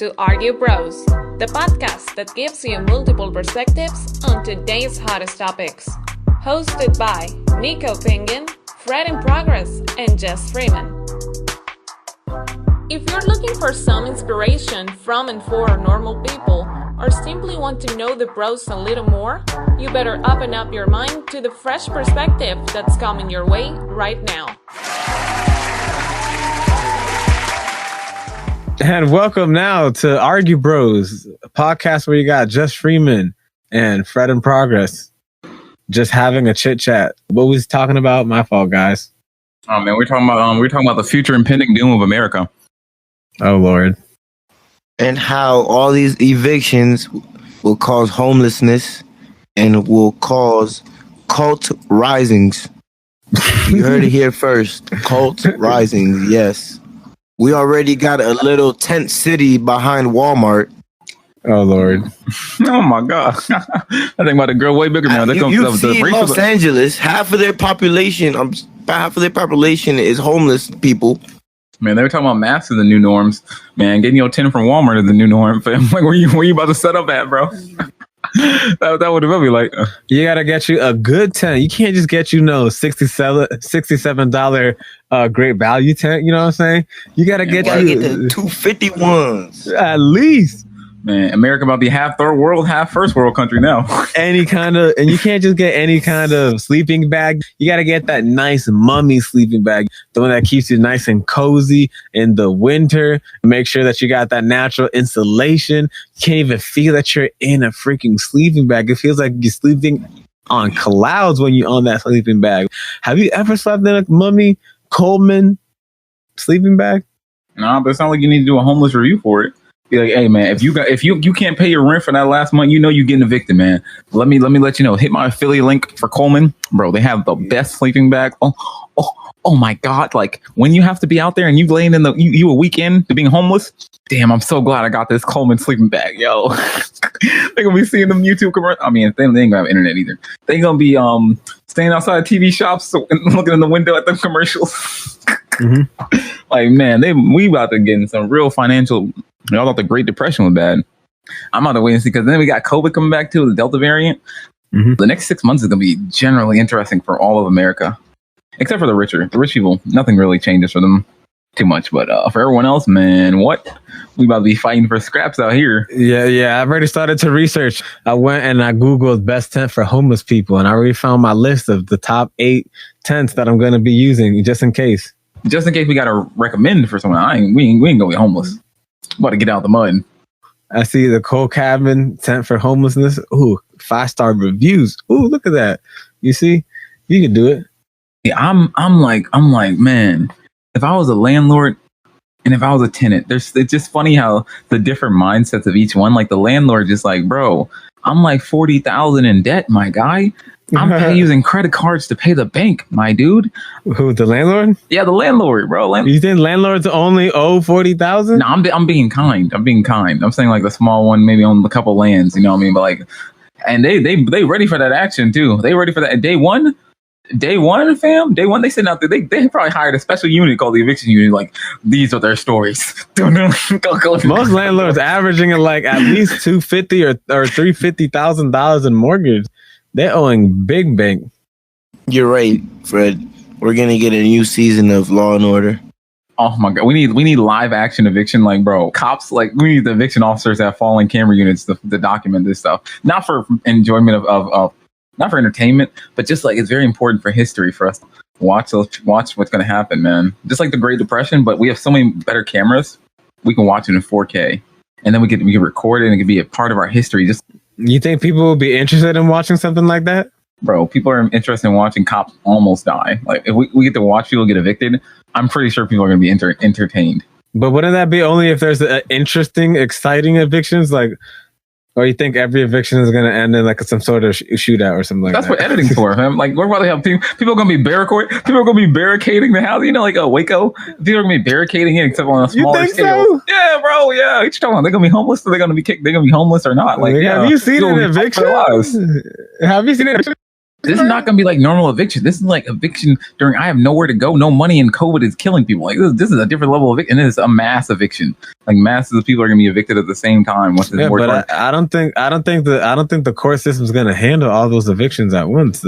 to Argue Bros, the podcast that gives you multiple perspectives on today's hottest topics. Hosted by Nico Penguin, Fred in Progress, and Jest Freeman. If you're looking for some inspiration from and for normal people, or simply want to know the bros a little more, you better open up your mind to the fresh perspective that's coming your way right now. And welcome now to Argue Bros, a podcast where you got Jest Freeman and Fred in Progress. Just having a chit chat. What was talking about? My fault, guys. Oh man, we're talking about the future impending doom of America. Oh Lord. And how all these evictions will cause homelessness and will cause cult risings. You heard it here first. Cult risings, yes. We already got a little tent city behind Walmart. Oh Lord. Oh my God. I think about to grow way bigger now. You see Los Angeles, half of their population is homeless people. Man, they were talking about masks are the new norms. Man, getting your tent from Walmart is the new norm. Fam. Like, where you about to set up at, bro? that would be like. You gotta get you a good tent. You can't just get $67 great value tent. You know what I'm saying? You gotta get the 250 ones at least. Man, America about to be half third world, half first world country now. And you can't just get any kind of sleeping bag. You got to get that nice mummy sleeping bag, the one that keeps you nice and cozy in the winter. Make sure that you got that natural insulation. You can't even feel that you're in a freaking sleeping bag. It feels like you're sleeping on clouds when you're on that sleeping bag. Have you ever slept in a mummy Coleman sleeping bag? Nah, but it sounds like you need to do a homeless review for it. Be like, hey man, if you can't pay your rent for that last month, you know you're getting evicted, man. Let me let you know. Hit my affiliate link for Coleman, bro. They have the best sleeping bag. Oh my God! Like when you have to be out there and you laying in you a weekend to being homeless. Damn, I'm so glad I got this Coleman sleeping bag, yo. They're gonna be seeing them YouTube commercials. I mean, they ain't gonna have internet either. They gonna be staying outside TV shops and looking in the window at them commercials. Mm-hmm. Like man, we about to get in some real financial. Y'all thought the Great Depression was bad. I'm about to wait and see because then we got COVID coming back too, the Delta variant. Mm-hmm. The next 6 months is going to be generally interesting for all of America, except for the rich people. Nothing really changes for them too much, but for everyone else, man, what? We about to be fighting for scraps out here. Yeah. I've already started to research. I went and I Googled best tent for homeless people, and I already found my list of the top 8 tents that I'm going to be using just in case. Just in case we got to recommend for someone. We ain't going to be homeless. About to get out the mud. I see the Coal Cabin tent for homelessness. Ooh, 5-star reviews. Ooh, look at that. You see, you can do it. Yeah, I'm like, man, if I was a landlord and if I was a tenant, it's just funny how the different mindsets of each one. Like the landlord, just like, bro, I'm like 40,000 in debt, my guy. I'm using credit cards to pay the bank, my dude. Who, the landlord? Yeah, the landlord, bro. You think landlords only owe 40,000? No, I'm being kind. I'm saying like the small one, maybe on a couple lands. You know what I mean? But like, and they ready for that action too. They ready for that. Day one, fam. Day one, they sitting out there. They probably hired a special unit called the eviction unit. Like these are their stories. Most landlords averaging like at least $250,000 or $350,000 in mortgage. They're owing big bank. You're right, Fred. We're gonna get a new season of Law and Order. Oh my God, we need live action eviction. Like, bro, cops. Like, we need the eviction officers that have fallen camera units to document this stuff. Not for enjoyment of not for entertainment, but just like it's very important for history for us to watch what's gonna happen, man. Just like the Great Depression, but we have so many better cameras. We can watch it in 4K, and then we can record it, and it can be a part of our history. Just. You think people will be interested in watching something like that? Bro, people are interested in watching cops almost die. Like, if we get to watch people get evicted, I'm pretty sure people are going to be entertained. But wouldn't that be only if there's interesting, exciting evictions? Like, or you think every eviction is going to end in like some sort of shootout or something like That's that? That's what editing's for, man. Like, we're about to have people are going to be barricading the house. You know, like Waco. People are going to be barricading it, except on a smaller scale. So? Yeah, bro. Yeah. What you talking about? They're going to be homeless, or they're going to be kicked? They're going to be homeless or not? Like, have you seen an eviction? Have you seen it? This is not going to be like normal eviction. This is like eviction during I have nowhere to go, no money, and COVID is killing people. Like this is a different level of eviction. And it's a mass eviction. Like masses of people are going to be evicted at the same time. Yeah, but I don't think the court system is going to handle all those evictions at once.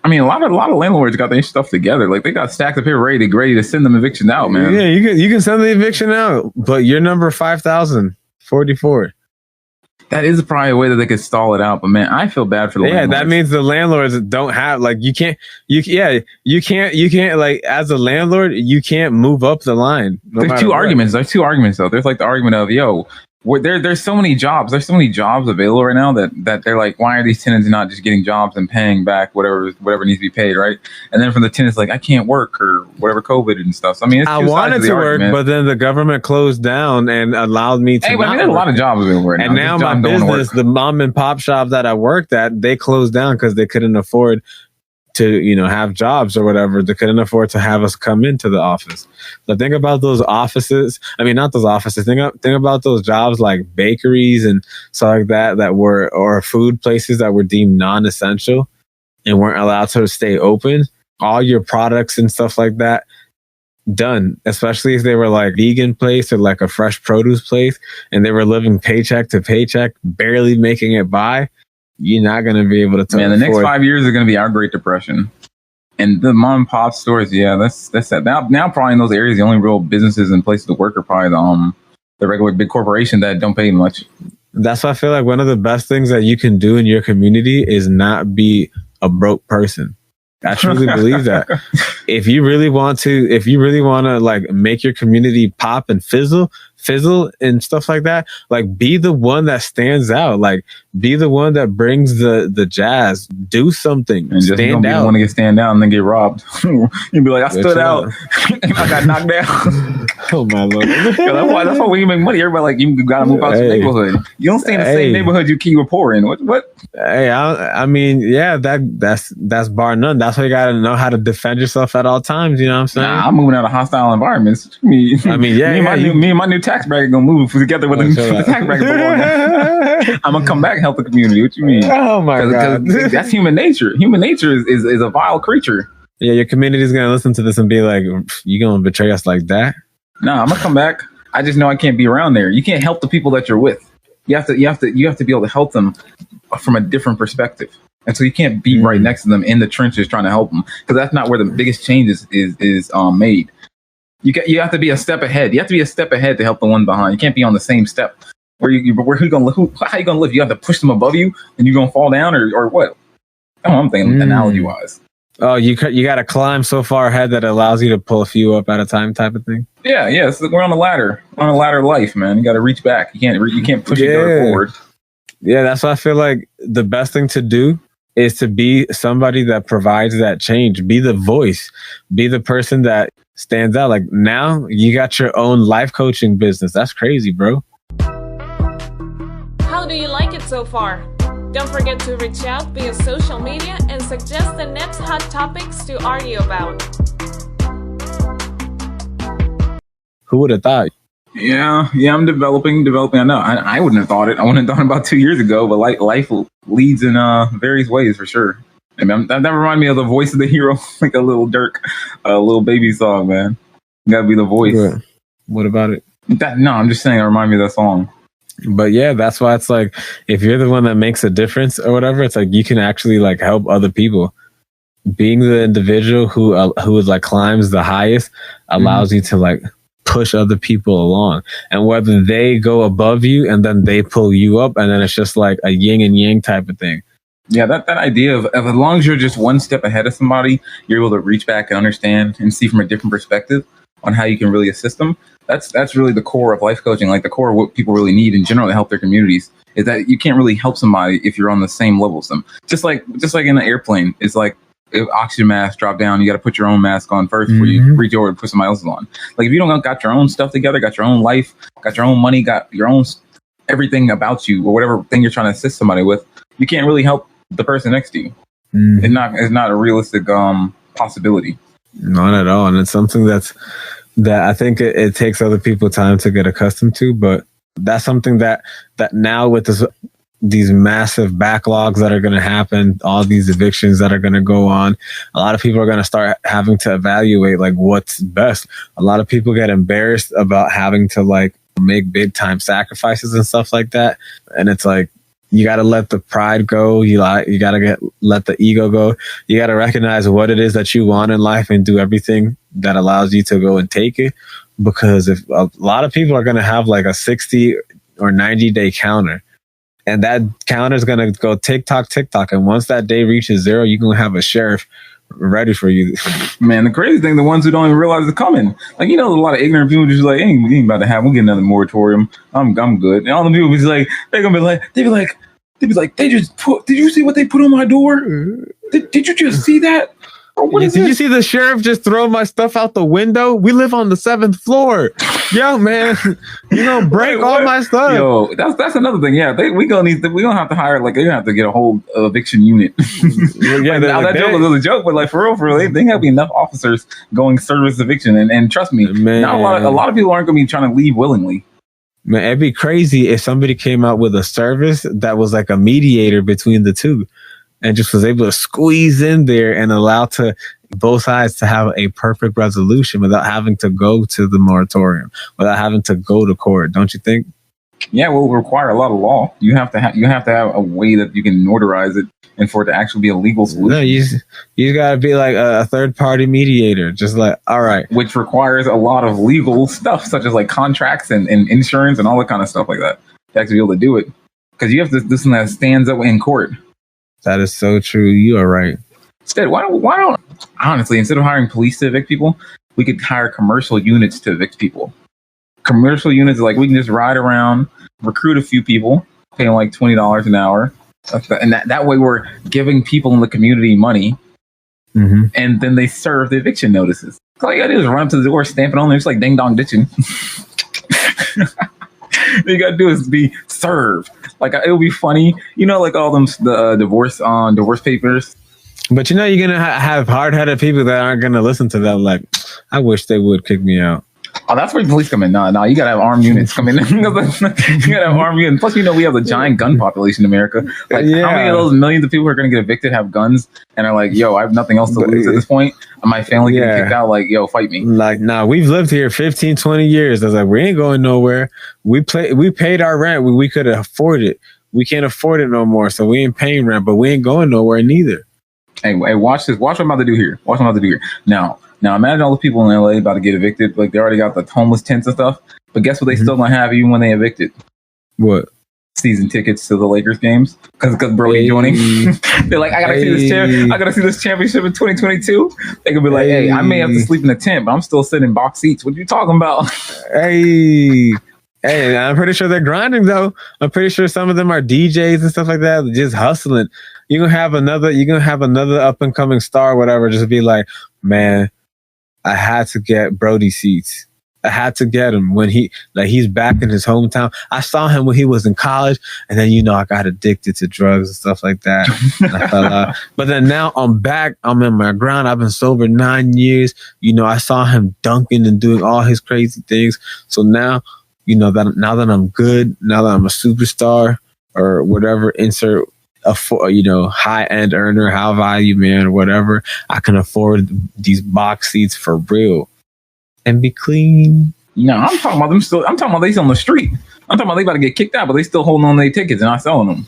I mean, a lot of landlords got their stuff together. Like they got stacks of paper ready to send them eviction out, man. Yeah, you can send the eviction out, but you're number 5,044. That is probably a way that they could stall it out, but man, I feel bad for the landlords. That means the landlords don't have you can't like as a landlord you can't move up the line. There's two arguments. There's two arguments though. There's like the argument of there's so many jobs. There's so many jobs available right now that they're like, why are these tenants not just getting jobs and paying back whatever needs to be paid, right? And then from the tenants like, I can't work or whatever COVID and stuff. So I mean, it's I wanted to work, but then the government closed down and allowed me to. Hey, but I mean, there's a lot of jobs available right now. And now my business, the mom and pop shop that I worked at, they closed down because they couldn't afford to have jobs or whatever. They couldn't afford to have us come into the office. So think about those offices. I mean, not those offices. Think about those jobs like bakeries and stuff like that were, or food places that were deemed non-essential and weren't allowed to stay open. All your products and stuff like that done, especially if they were like vegan place or like a fresh produce place and they were living paycheck to paycheck, barely making it by. You're not going to be able to. Man, the next 5 years are going to be our Great Depression, and the mom and pop stores. Yeah, that's sad. Now, probably in those areas, the only real businesses and places to work are probably the regular big corporation that don't pay much. That's why I feel like one of the best things that you can do in your community is not be a broke person. I truly believe that. If you really want to like make your community pop and fizzle and stuff like that, like be the one that stands out, like be the one that brings the jazz, do something, and just stand out. Want to stand out and then get robbed. You'd be like, I stood out and I got knocked down. Oh my lord! That's why when you make money, everybody like you gotta move out to the neighborhood. You don't stay in the same neighborhood you keep poor in. What? Hey, I mean, yeah, that's bar none. That's why you gotta know how to defend yourself at all times. You know what I'm saying? Nah, I'm moving out of hostile environments. Me and my new tax bracket gonna move together with the tax bracket. I'm gonna come back and help the community. What you mean? Oh my god, that's human nature. Human nature is a vile creature. Yeah, your community's gonna listen to this and be like, "You gonna betray us like that?" No, I'm gonna come back. I just know I can't be around there. You can't help the people that you're with. You have to be able to help them from a different perspective. And so you can't be right next to them in the trenches trying to help them, because that's not where the biggest change is made. You have to be a step ahead. You have to be a step ahead to help the one behind. You can't be on the same step. How you gonna live? You have to push them above you, and you're gonna fall down, or what? That's what I'm thinking, analogy wise. Oh, you got to climb so far ahead that it allows you to pull a few up at a time, type of thing. Yeah. So we're on a ladder. We're on a ladder of life, man. You got to reach back. You can't push it forward. Yeah, that's why I feel like the best thing to do is to be somebody that provides that change. Be the voice. Be the person that stands out. Like now, you got your own life coaching business. That's crazy, bro. How do you like it so far? Don't forget to reach out via social media and suggest the next hot topics to argue about. Who would have thought? Yeah, I'm developing. I know. I wouldn't have thought it. I wouldn't have thought about 2 years ago, but life leads in various ways for sure. I mean, that reminded me of the voice of the hero, like a little Dirk, a little baby song, man. You gotta be the voice. Yeah. What about it? No, I'm just saying it reminded me of that song. But yeah, that's why it's like, if you're the one that makes a difference or whatever, it's like you can actually like help other people. Being the individual who is like climbs the highest allows you to like push other people along, and whether they go above you and then they pull you up, and then it's just like a yin and yang type of thing. Yeah, that idea of as long as you're just one step ahead of somebody, you're able to reach back and understand and see from a different perspective on how you can really assist them. That's really the core of life coaching, like the core of what people really need in general to help their communities, is that you can't really help somebody if you're on the same level as them. Just like in an airplane, it's like if oxygen mask drop down, you got to put your own mask on first before you reach over and put somebody else's on. Like if you don't got your own stuff together, got your own life, got your own money, got your own everything about you, or whatever thing you're trying to assist somebody with, you can't really help the person next to you. It's not a realistic possibility. Not at all. And it's something that I think it takes other people time to get accustomed to, but that's something that now with this these massive backlogs that are going to happen, all these evictions that are going to go on. A lot of people are going to start having to evaluate like what's best. A lot of people get embarrassed about having to like make big time sacrifices and stuff like that. And it's like, you got to let the pride go. You got to let the ego go. You got to recognize what it is that you want in life and do everything that allows you to go and take it. Because if a lot of people are going to have like a 60 or 90-day counter, and that counter is going to go tick tock. And once that day reaches 0, you're going to have a sheriff ready for you. Man, the crazy thing, the ones who don't even realize it's coming. Like, a lot of ignorant people just like, ain't about to have, we'll get another moratorium. I'm good. And all the people be like, they just put, did you see what they put on my door? Did you just see that? Did you see the sheriff just throw my stuff out the window? We live on the 7th floor. Yo, man, break all my stuff. Yo, that's another thing. Yeah, we gonna have to hire, like, they're gonna have to get a whole eviction unit. Yeah, now that joke was a joke, but like for real, they have to be enough officers going service eviction, and trust me, man, not a lot of people aren't gonna be trying to leave willingly. Man, it'd be crazy if somebody came out with a service that was like a mediator between the two, and just was able to squeeze in there and allow to both sides to have a perfect resolution without having to go to the moratorium, without having to go to court. Don't you think? Yeah, well, it will require a lot of law. You have to have a way that you can notarize it, and for it to actually be a legal solution. No, you gotta be like a third party mediator, just like, all right, which requires a lot of legal stuff, such as like contracts and insurance and all that kind of stuff like that, to actually be able to do it. Because you have this one that stands up in court. That is so true. You are right. Instead, why don't honestly, instead of hiring police to evict people, we could hire commercial units to evict people. Commercial units, like, we can just ride around, recruit a few people, pay them like $20 an hour, and that way we're giving people in the community money, and then they serve the eviction notices. All you gotta do is run up to the door, stamp it on there, it's like ding dong ditching. All you gotta do is be served. Like, it would be funny, like all them the divorce papers. But you're gonna have hard-headed people that aren't gonna listen to that. Like, I wish they would kick me out. Oh, that's where the police come in. No, you gotta have armed units come in. You gotta have armed units. Plus, we have a giant gun population in America. Like, how many of those millions of people who are gonna get evicted have guns and are like, yo, I have nothing else to lose at this point? And my family getting kicked out, like, yo, fight me. Like, nah, we've lived here 15, 20 years. I was like, we ain't going nowhere. We paid our rent. We could afford it. We can't afford it no more, so we ain't paying rent, but we ain't going nowhere neither. Hey, watch this. Watch what I'm about to do here. Now, imagine all the people in LA about to get evicted. Like, they already got the homeless tents and stuff. But guess what they still don't have even when they evicted? What? Season tickets to the Lakers games. Because Brody joining. They're like, I gotta see this championship in 2022. They could be like, hey, I may have to sleep in a tent, but I'm still sitting in box seats. What are you talking about? Hey, I'm pretty sure they're grinding though. I'm pretty sure some of them are DJs and stuff like that, just hustling. You're gonna have another up and coming star, whatever, just be like, man, I had to get Brody seats. I had to get him when he's back in his hometown. I saw him when he was in college, and then I got addicted to drugs and stuff like that. And I fell out. But then now I'm back. I'm in my ground. I've been sober 9 years. I saw him dunking and doing all his crazy things. So now, now that I'm good, now that I'm a superstar or whatever, insert a high end earner, high value man, or whatever, I can afford these box seats for real and be clean. No, I'm talking about them still. I'm talking about they still on the street. I'm talking about they about to get kicked out, but they still holding on to their tickets and not selling them.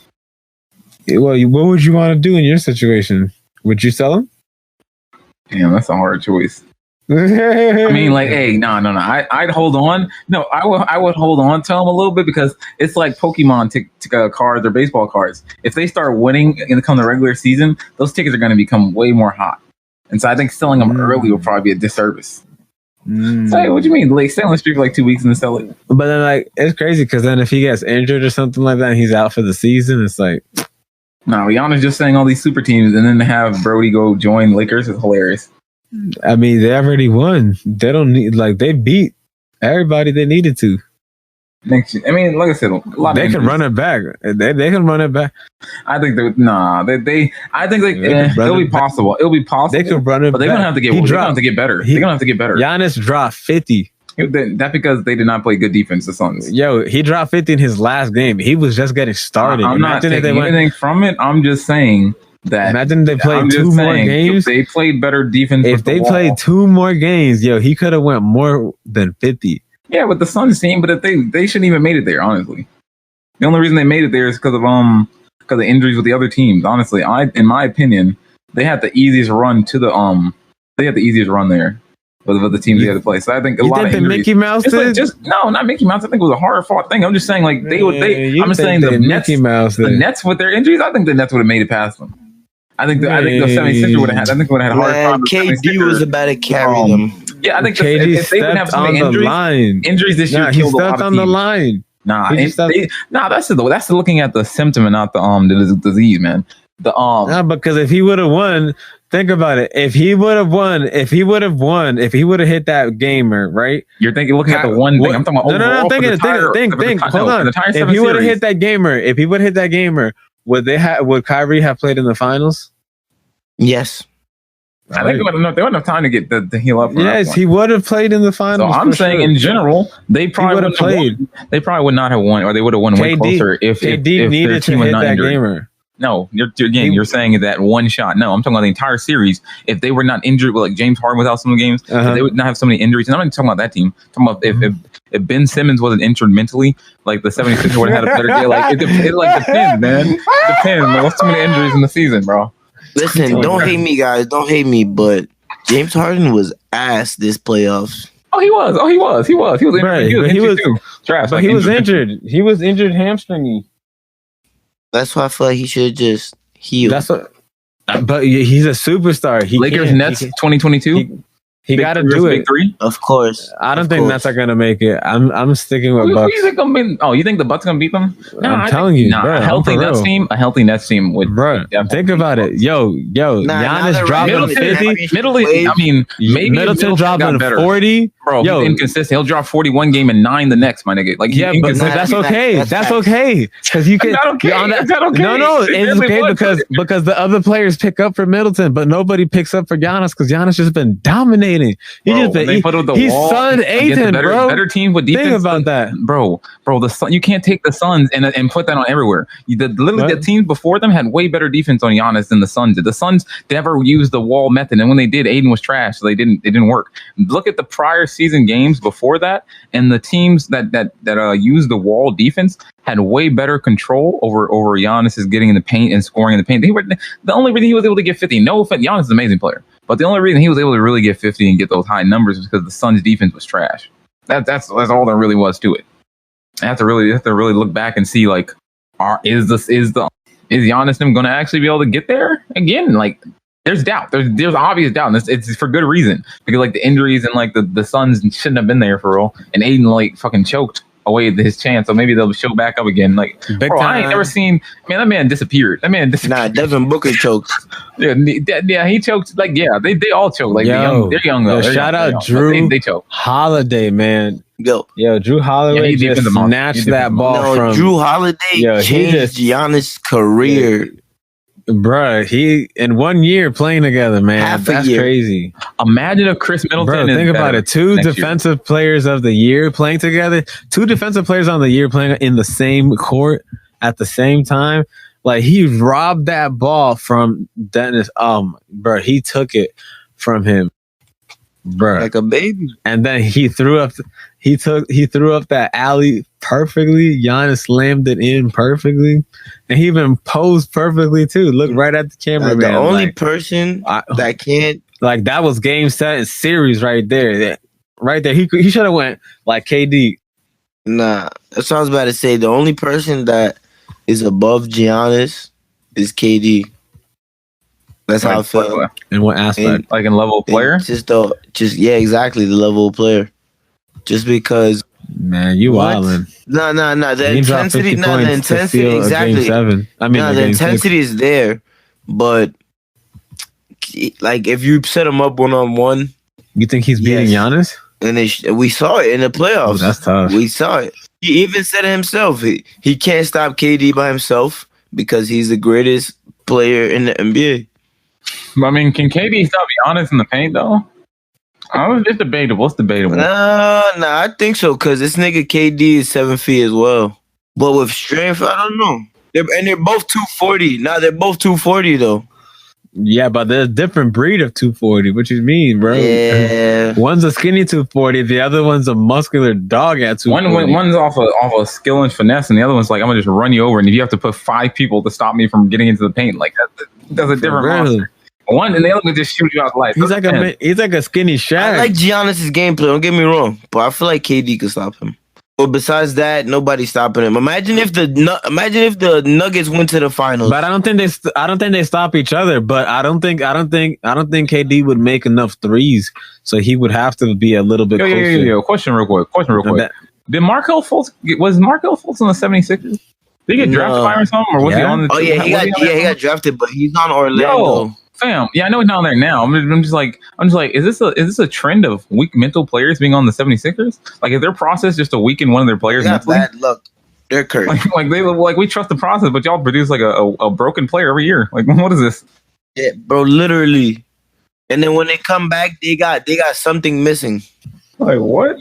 Well, what would you want to do in your situation? Would you sell them? Damn, that's a hard choice. I mean, like, hey, no. I'd hold on. No, I would hold on to them a little bit because it's like Pokemon cards or baseball cards. If they start winning and come the regular season, those tickets are going to become way more hot. And so I think selling them early will probably be a disservice. So, hey, what do you mean? Like, stay on the street for like 2 weeks and then sell it? But then, like, it's crazy because then if he gets injured or something like that and he's out for the season, it's like, no, Rihanna's just saying all these super teams and then to have Brody go join Lakers is hilarious. I mean, they already won. They don't need, like, they beat everybody they needed to. I mean, like I said, a lot they can run it back. They can run it back. I think it'll be possible. It'll be possible. They could run it, but they're gonna have to get. They're gonna have to get better. They're gonna have to get better. Giannis dropped 50. That's because they did not play good defense, the Suns. Yo, he dropped 50 in his last game. He was just getting started. I'm not taking anything from it. I'm just saying that. Imagine if they played two more games. If they played better defense. If they played 2 more games, yo, he could have went more than 50. Yeah, with the Suns team, but if they shouldn't even made it there, honestly. The only reason they made it there is because of injuries with the other teams. Honestly, in my opinion, they had the easiest run to the They had the easiest run there. With the teams they had to play, so I think a lot of injuries. Mickey Mouse did? No, not Mickey Mouse. I think it was a hard fought thing. I'm just saying, like I'm saying the Nets with their injuries. I think the Nets would have made it past them. I think the 76ers would have had. I think would have had a hard time. KD was about to carry them. Yeah, I think if they would have so many injuries this year killed a lot of teams. On the line. That's looking at the symptom and not the disease, man. Because if he would have won. Think about it. If he would have hit that gamer, right? You're looking at the one thing. I'm talking about overall. Think. Hold on. If he would have hit that gamer, would Kyrie have played in the finals? Yes. I think they wouldn't have time to get the heal up. Yes, he would have played in the finals. So I'm saying in general, they probably would have played. They probably would not have won, or they would have won way closer if needed to hit that gamer. No, you're saying that one shot. No, I'm talking about the entire series. If they were not injured, like James Harden without some of the games, if they would not have so many injuries. And I'm not talking about that team. I'm talking about if Ben Simmons wasn't injured mentally, like the 76ers would have had a better day. Like it depends, man. It depends. Man. What's too many injuries in the season, bro? Listen, don't hate me, guys. Don't hate me, but James Harden was ass this playoffs. Oh, he was. He was injured. Right, he was too. Trash. But he was injured. He was injured hamstringy. That's why I feel like he should just heal. But he's a superstar. Lakers Nets 2022. He got to do it. Three? Of course. I don't think Nets are gonna make it. I'm sticking with Bucks. You think the Bucks gonna beat them? I'm telling you, bro, a healthy Nets team would. Bro, think about it. Yo, Giannis dropping 50. Middleton dropping 40. Bro, he's inconsistent. He'll drop 41 game and 9 the next, my nigga. Like, but that's okay. That's okay because you can. No, it's okay because the other players pick up for Middleton, but nobody picks up for Giannis because Giannis just been dominating. He's Sun Aiton, bro. Better team with defense. Think about that, bro. The Sun, you can't take the Suns and put that on everywhere. The teams before them had way better defense on Giannis than the Suns did. The Suns never used the wall method, and when they did, Aiden was trash. So it didn't work. Look at the prior season games before that, and the teams that used the wall defense had way better control over Giannis getting in the paint and scoring in the paint. The only reason he was able to get 50. No offense, Giannis is an amazing player. But the only reason he was able to really get 50 and get those high numbers was because the Suns' defense was trash. That's all there really was to it. I have to really look back and see like, is Giannis going to actually be able to get there again? Like, there's doubt. There's obvious doubt, and it's for good reason because like the injuries and like the Suns shouldn't have been there for real. And Aiden like fucking choked away his chance, so maybe they'll show back up again. Like, bro, I ain't never seen. Man, that man disappeared. Nah, Devin Booker choked. Yeah, he choked. Like, yeah, they all choke. Like, they're young though. Shout out Drew. They choke. Holiday, man. Yo, Drew Holiday just snatched that ball from Drew Holiday. Changed Giannis' career. Bruh, he in 1 year playing together, man. That's crazy. Imagine if Chris Middleton. Think about it. 2 defensive players of the year playing together. 2 defensive players on the year playing in the same court at the same time. Like, he robbed that ball from Dennis. Bro, he took it from him, bro, like a baby. And then he threw up. He threw up that alley perfectly. Giannis slammed it in perfectly, and he even posed perfectly too. Look right at the camera, man. The only person that can't that was game, set, and series right there. Right there, he should have went like KD. Nah, that's what I was about to say. The only person that is above Giannis is KD. That's how I feel. In what aspect? Like in level of player? Exactly, the level of player. Just because, man, you wildin'. No. The intensity, exactly. The intensity is there, but like if you set him up 1-on-1, you think he's beating Giannis? And we saw it in the playoffs. That's tough. We saw it. He even said it himself. He can't stop KD by himself because he's the greatest player in the NBA. I mean, can KD stop Giannis in the paint though? It's debatable. It's debatable. Nah, I think so because this nigga KD is 7 feet as well. But with strength, I don't know. They're both 240. Nah, they're both 240 though. Yeah, but there's a different breed of 240. What you mean, bro? Yeah. One's a skinny 240. The other one's a muscular dog at 240. One's off of skill and finesse, and the other one's like, I'm gonna just run you over, and if you have to put 5 people to stop me from getting into the paint, like that's a different monster. One and the other one just shoot you out of life. He's like a skinny Shaq. I like Giannis's gameplay. Don't get me wrong, but I feel like KD could stop him. But besides that, nobody's stopping him. Imagine if the Nuggets went to the finals. But I don't think they stop each other. But I don't think KD would make enough threes, so he would have to be a little bit closer. Yo. Question real quick. Did Markelle Fultz was Markelle Fultz on the 76ers? Did he get drafted by or something, or was he on the? Oh yeah, he got drafted, but he's on Orlando. Yo, fam, yeah, I know he's down there now. I'm just like, is this a trend of weak mental players being on the 76ers? Like, is their process just to weaken one of their players? Bad luck. They're cursed. Like they like we trust the process, but y'all produce like a broken player every year. Like, what is this? Yeah, bro, literally. And then when they come back, they got something missing. Like what?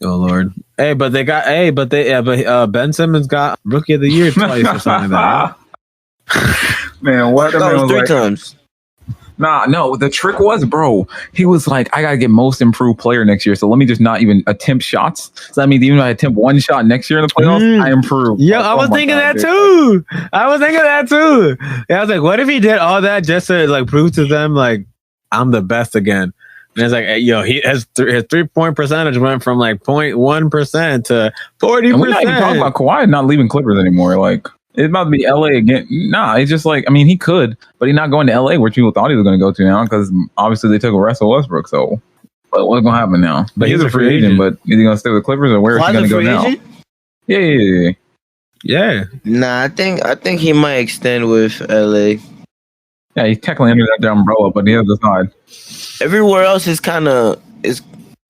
Oh Lord. But Ben Simmons got Rookie of the Year twice or something like that. Man, what? That was 3 times. Nah, no. The trick was, bro, he was like, I gotta get most improved player next year, so let me just not even attempt shots. So that means even if I attempt 1 shot next year in the playoffs, I improve. Yeah, I was thinking that too. Yeah, I was like, what if he did all that just to like prove to them like I'm the best again? And it's like, yo, his 3-point percentage went from like 0.1% to 40%. And we're not even talking about Kawhi not leaving Clippers anymore. Like, it's about to be LA again. Nah, it's just like, I mean, he could, but he's not going to LA where people thought he was going to go to now because obviously they took a Russell Westbrook. So, but what's going to happen now? But he's a free agent. But is he going to stay with Clippers or where is he going to go now? Yeah. Nah, I think he might extend with LA. Yeah, he's technically under that umbrella, but the other side. Everywhere else is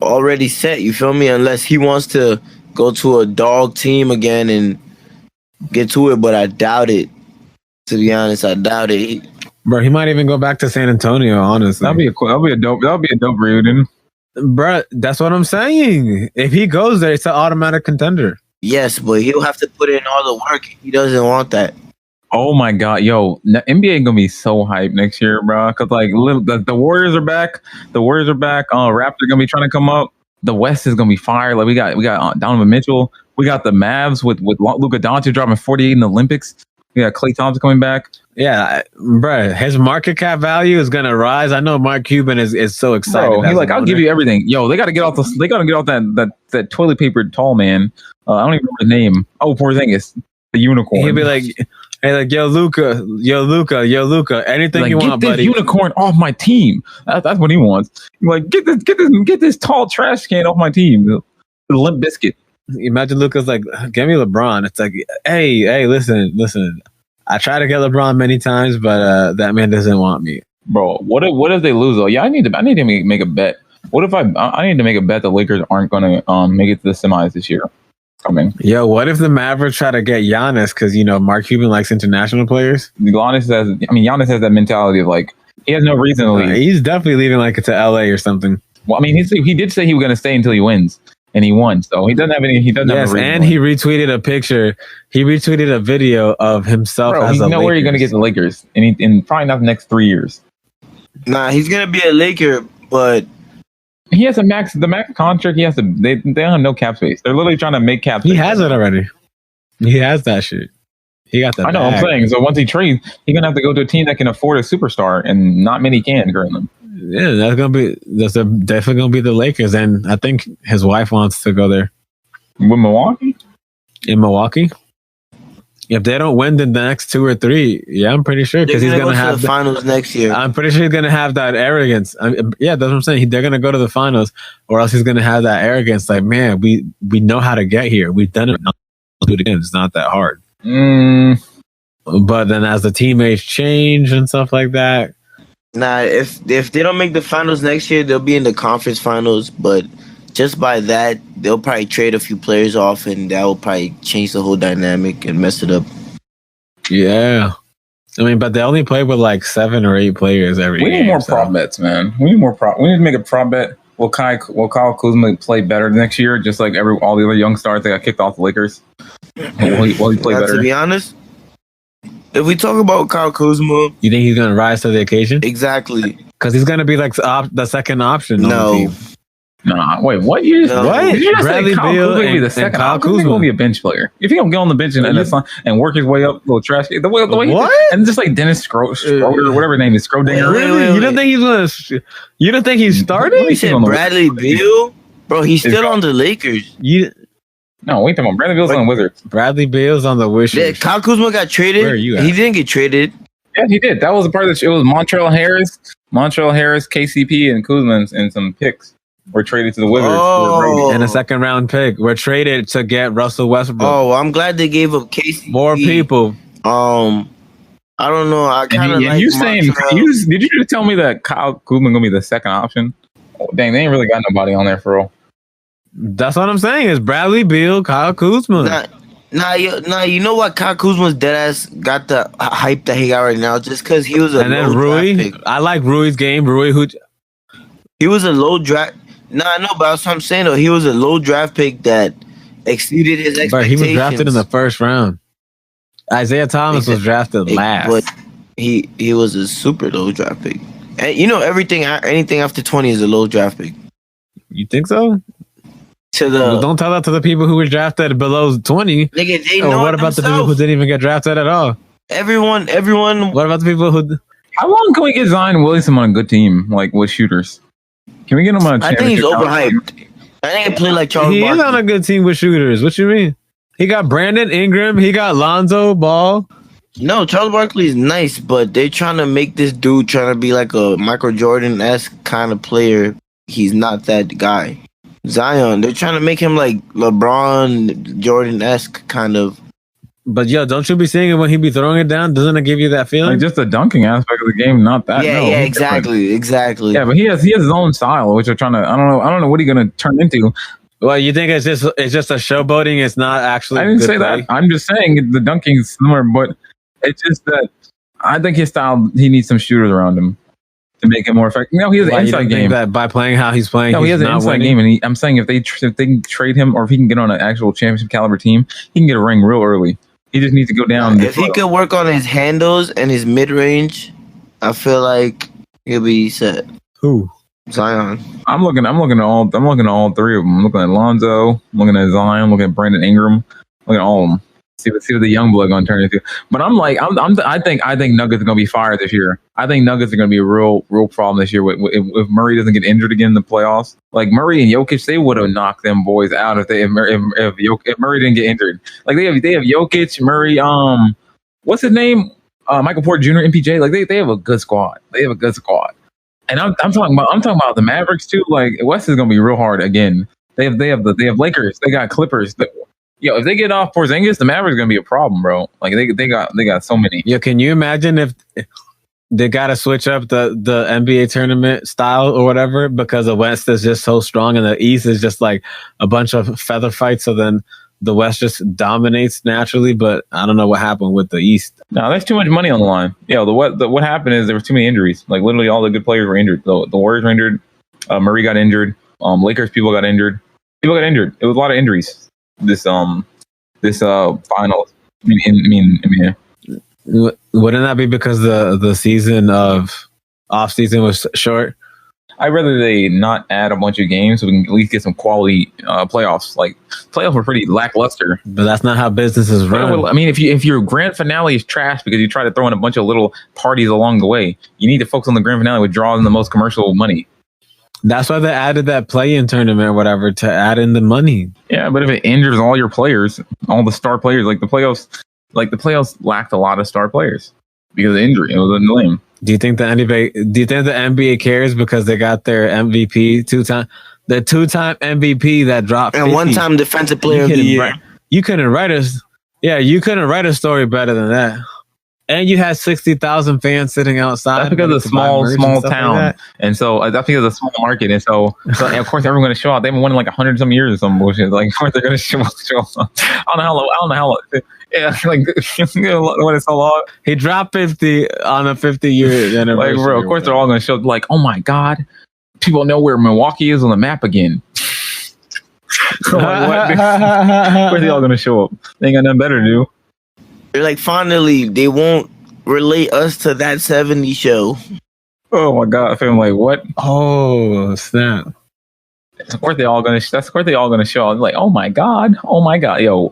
already set. You feel me? Unless he wants to go to a dog team again and get to it, but I doubt it. To be honest, I doubt it. Bro, he might even go back to San Antonio. Honestly, that'll be a dope reunion. Bro, that's what I'm saying. If he goes there, it's an automatic contender. Yes, but he'll have to put in all the work. He doesn't want that. Oh my God, yo, NBA gonna be so hyped next year, bro. Cause like the Warriors are back. Raptors gonna be trying to come up. The West is gonna be fire. Like we got Donovan Mitchell. We got the Mavs with Luka Doncic dropping 48 in the Olympics. We got Klay Thompson coming back. Yeah, bro, his market cap value is gonna rise. I know Mark Cuban is so excited. Bro, he's like, I'll give you everything. Yo, they gotta get off that toilet paper tall man. I don't even remember his name. Oh, Porzingis, the unicorn. He'll be like, hey, like, yo, Luka, anything you want, buddy. Get this unicorn off my team. That's what he wants. He's like, get this tall trash can off my team. The Limp Biscuit. Imagine Luka's like, give me LeBron. It's like, hey, listen. I tried to get LeBron many times, but that man doesn't want me. Bro, what if they lose though? Yeah, I need to make a bet. What if I need to make a bet the Lakers aren't gonna make it to the semis this year? Yo, what if the Mavericks try to get Giannis because Mark Cuban likes international players? Giannis has that mentality of like he has no reason to leave. He's definitely leaving like to LA or something. Well, I mean, he did say he was going to stay until he wins, and he won. So he doesn't have any. He doesn't have a reason. And he retweeted a picture. He retweeted a video of himself as a Laker. Where you're going to get the Lakers, and probably not the next 3 years. Nah, he's going to be a Laker, but. He has the max contract. He has to. They don't have no cap space. They're literally trying to make cap space. He has it already. He has that shit. He got that. I know. Bag. I'm saying. So once he trades, he's gonna have to go to a team that can afford a superstar, and not many can currently. Yeah, that's definitely gonna be the Lakers, and I think his wife wants to go there. With Milwaukee. In Milwaukee. If they don't win the next 2 or 3, yeah, I'm pretty sure because he's gonna have the finals next year. I'm pretty sure he's gonna have that arrogance. Yeah, that's what I'm saying. They're gonna go to the finals, or else he's gonna have that arrogance. Like, man, we know how to get here. We've done it. Let's do it again. It's not that hard. But then, as the teammates change and stuff like that, nah. If they don't make the finals next year, they'll be in the conference finals. But just by that, they'll probably trade a few players off, and that will probably change the whole dynamic and mess it up. Yeah. I mean, but they only play with like 7 or 8 players every year. We need more prop bets, man. We need more prop. We need to make a prop bet. Will Kyle Kuzma play better next year? Just like all the other young stars that got kicked off the Lakers. Will he play better? To be honest, if we talk about Kyle Kuzma, You think he's gonna rise to the occasion? exactly. Because he's gonna be like the second option. On the No. team. Nah, wait, what? You just, No. what? Did you just Bradley say Kyle Beal Kuzma gonna be and- the and second Kyle option? He's Kuzma. gonna be a bench player. You think I'm get on the bench and work his way up, little trash? The way What? and just like Dennis Schroeder, whatever his name is, Schrodinger. Really? You don't think he's gonna? You don't think he's starting? You said Bradley Beal? Bro, he's still on the Lakers. No, wait a minute. Bradley Beal's on the Wizards. Bradley Beal's on the wish Yeah, list. Kyle Kuzma got traded. Where are you at? He didn't get traded. Yeah, he did. That was a part of the. It was Montreal Harris, KCP, and Kuzma and some picks were traded to the Wizards. Oh. And a second round pick. We're traded to get Russell Westbrook. Oh, I'm glad they gave up Casey. More people. I don't know. I kind of And like you saying Montreal. did you just tell me that Kyle Kuzma gonna be the second option? Oh, dang, they ain't really got nobody on there for real. That's what I'm saying. It's Bradley Beal, Kyle Kuzma. You know what? Kyle Kuzma's dead ass got the hype that he got right now just because he was a And then low Rui. draft pick. I like Rui's game. Rui, who He was a low draft. I know, but that's what I'm saying though. He was a low draft pick that exceeded his but expectations. he was drafted in the first round. Isaiah Thomas was drafted last. But he was a super low draft pick. And you know anything after 20 is a low draft pick. You think so? To the Well, don't tell that to the people who were drafted below 20. nigga, they Or know what about the people who didn't even get drafted at all? Everyone. What about the people who? How long can we get Zion Williamson on a good team, like with shooters? Can we get him on a I think he's championship overhyped. I think he played like Charles He is Barkley. on a good team with shooters. What you mean? He got Brandon Ingram. He got Lonzo Ball. No, Charles Barkley is nice, but they're trying to make this dude trying to be like a Michael Jordan-esque kind of player. He's not that guy. Zion, they're trying to make him like LeBron Jordan-esque kind of. But yo, don't you be seeing it when he be throwing it down? Doesn't it give you that feeling? Like just the dunking aspect of the game, not that. Yeah, no, yeah, he's different. exactly. Yeah, but he has his own style, which are trying to. I don't know what he's gonna turn into. Well, you think it's just a showboating? It's not actually. I didn't good say play? that. I'm just saying the dunking is similar, but it's just that I think his style. He needs some shooters around him to make it more effective. No, he has Why, an you don't inside think game. that by playing how he's playing, No, he he's has an not inside winning? game, and I'm saying if they can trade him, or if he can get on an actual championship caliber team, he can get a ring real early. He just needs to go down. If he could work on his handles and his mid range, I feel like he'll be set. Who? Zion. I'm looking at all three of them. I'm looking at Lonzo. I'm looking at Zion. I'm looking at Brandon Ingram. I'm looking at all of them. See what the young blood gonna turn into. But I think Nuggets are gonna be fired this year. I think Nuggets are gonna be a real problem this year. If Murray doesn't get injured again in the playoffs, like Murray and Jokic, they would have knocked them boys out if Murray didn't get injured. Like they have Jokic, Murray, what's his name, Michael Porter Jr., MPJ. Like they have a good squad. And I'm talking about the Mavericks too. Like West is gonna be real hard again. They have Lakers. They got Clippers. If they get off Porzingis, the Mavericks gonna be a problem, bro. Like they got so many. Yo, can you imagine if they got to switch up the NBA tournament style or whatever because the West is just so strong and the East is just like a bunch of feather fights. So then the West just dominates naturally. But I don't know what happened with the East. No, there's too much money on the line. Yeah, what happened is there were too many injuries. Like literally all the good players were injured. The Warriors were injured. Murray got injured. Lakers people got injured. It was a lot of injuries. This finals. Wouldn't that be because the season of off season was short? I'd rather they not add a bunch of games so we can at least get some quality playoffs. Like playoffs were pretty lackluster. But that's not how business is run. I mean, if your grand finale is trash because you try to throw in a bunch of little parties along the way, you need to focus on the grand finale, which draws in the most commercial money. That's why they added that play-in tournament or whatever to add in the money. Yeah, but if it injures all your players, all the star players, the playoffs lacked a lot of star players because of injury. It was lame. Do you think the NBA cares because they got their MVP two-time MVP that dropped And 50? one-time defensive player of the year. You couldn't write a story better than that. And you had 60,000 fans sitting outside. That's because of small town, like and so that's because of the small market, and so of course everyone's going to show up. They haven't won in like 100 some years or some bullshit. Like of course they're going to show up. I don't know how long. Yeah, like when it's so long. He dropped 50 on a 50-year anniversary. Like bro, of course they're all going to show up. Like oh my god, people know where Milwaukee is on the map again. Like, where's they all gonna show up? They ain't got nothing better to do. They're like, finally, they won't relate us to that 70s show. Oh my god! I feel like what? Oh snap! Of course they all gonna. That's of course they all gonna show. I'm like, oh my god, yo.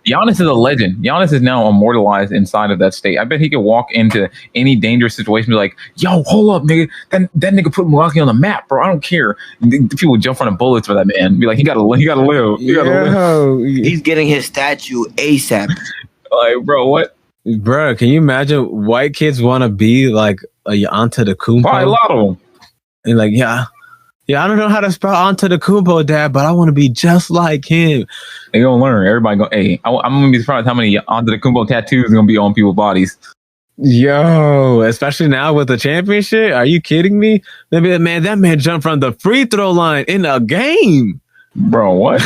Giannis is a legend. Giannis is now immortalized inside of that state. I bet he could walk into any dangerous situation, be like, yo, hold up, nigga. That nigga put Milwaukee on the map, bro. I don't care. The people would jump on the bullets for that man. Be like, he gotta live. He gotta live. He's getting his statue ASAP. Like, bro, what? Bro, can you imagine white kids want to be like a Antetokounmpo? Probably a lot of them. And like, yeah, I don't know how to spell Antetokounmpo, Dad, but I want to be just like him. They gonna learn. Everybody go. Hey, I'm gonna be surprised how many Antetokounmpo tattoos are gonna be on people's bodies. Yo, especially now with the championship. Are you kidding me? Maybe that man jumped from the free throw line in a game. Bro, what?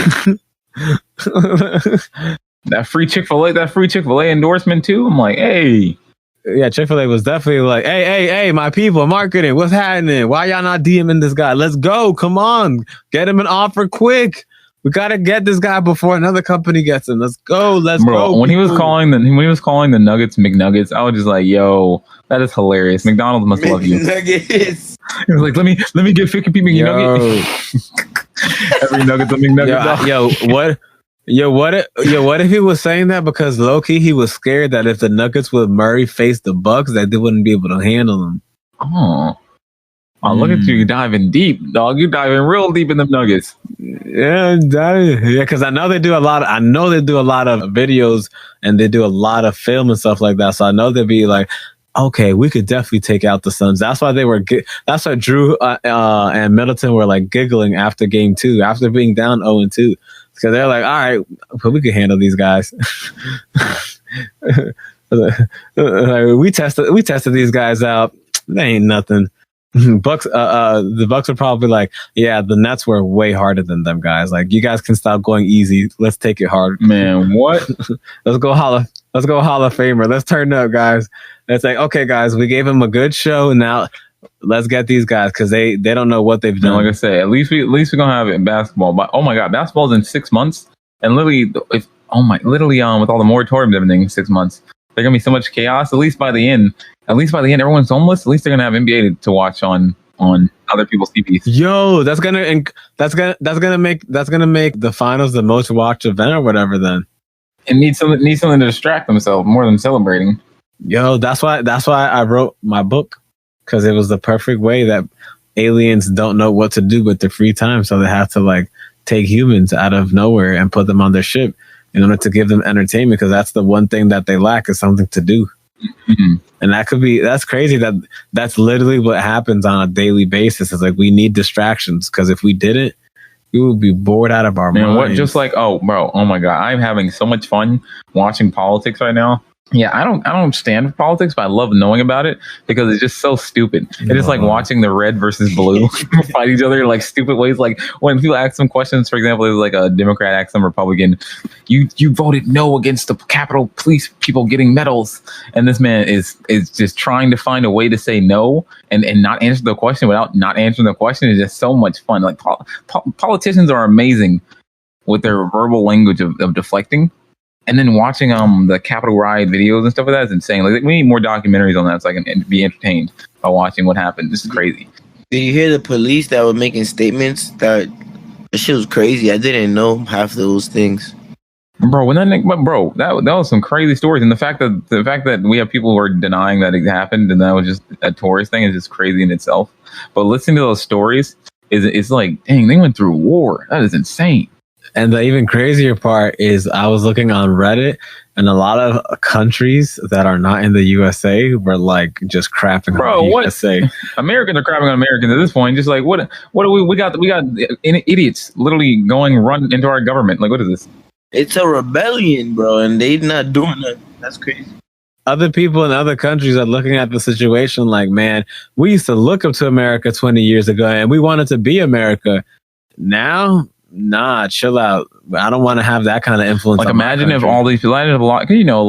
That free Chick-fil-A endorsement too. I'm like, hey. Yeah, Chick-fil-A was definitely like, hey, my people, marketing, what's happening? Why y'all not DMing this guy? Let's go. Come on. Get him an offer quick. We got to get this guy before another company gets him. Let's go. Bro, when he was calling the Nuggets McNuggets, I was just like, yo, that is hilarious. McDonald's must love you. Nuggets. He was like, let me get 50 people McNugget. Every Nugget's a McNugget. What if he was saying that because low-key he was scared that if the Nuggets with Murray faced the Bucks, that they wouldn't be able to handle them. Oh, look at you diving deep, dog. You diving real deep in them Nuggets. Yeah, because I know they do a lot of videos and they do a lot of film and stuff like that. So I know they'd be like, okay, we could definitely take out the Suns. That's why that's why Drew and Middleton were like giggling after game 2, after being down 0-2. Because they're like, all right, we can handle these guys. we tested these guys out. They ain't nothing. The Bucks are probably like, yeah, the Nets were way harder than them guys. Like, you guys can stop going easy. Let's take it hard. Man, what? Let's go Hall of Famer. Let's turn up, guys. And it's like, okay, guys, we gave him a good show. Now let's get these guys because they don't know what they've done. Like I said, at least we're gonna have it in basketball. But oh my god, basketball's in 6 months, and literally, with all the moratoriums and everything in 6 months, there's gonna be so much chaos. At least by the end, everyone's homeless. At least they're gonna have NBA to watch on other people's TVs. Yo, that's gonna make the finals the most watched event or whatever. Then it needs something to distract themselves more than celebrating. Yo, that's why I wrote my book. Because it was the perfect way that aliens don't know what to do with their free time. So they have to like take humans out of nowhere and put them on their ship in order to give them entertainment. Because that's the one thing that they lack is something to do. Mm-hmm. And that's crazy that's literally what happens on a daily basis. It's like we need distractions because if we didn't, we would be bored out of our minds. What? Just like, oh my God, I'm having so much fun watching politics right now. Yeah, I don't stand for politics, but I love knowing about it because it's just so stupid. It's just like watching the red versus blue fight each other in like stupid ways. Like when people ask them questions, for example, it was like a Democrat asked some Republican, you voted no against the Capitol Police people getting medals, and this man is just trying to find a way to say no and not answer the question without not answering the question. Is just so much fun. Like politicians are amazing with their verbal language of deflecting. And then watching the Capitol riot videos and stuff like that is insane. Like we need more documentaries on that so I can be entertained by watching what happened. This is crazy. Did you hear the police that were making statements? That shit was crazy. I didn't know half those things. Bro, that was some crazy stories. And the fact that we have people who are denying that it happened and that was just a tourist thing is just crazy in itself. But listening to those stories it's like, dang, they went through war. That is insane. And the even crazier part is I was looking on Reddit and a lot of countries that are not in the USA were like just crapping on the USA. Americans are crapping on Americans at this point. Just like, what do we got idiots literally run into our government. Like, what is this? It's a rebellion, bro. And they not doing that. That's crazy. Other people in other countries are looking at the situation like, man, we used to look up to America 20 years ago and we wanted to be America. Now, nah, chill out. I don't want to have that kind of influence. Like, imagine if all these people, imagine a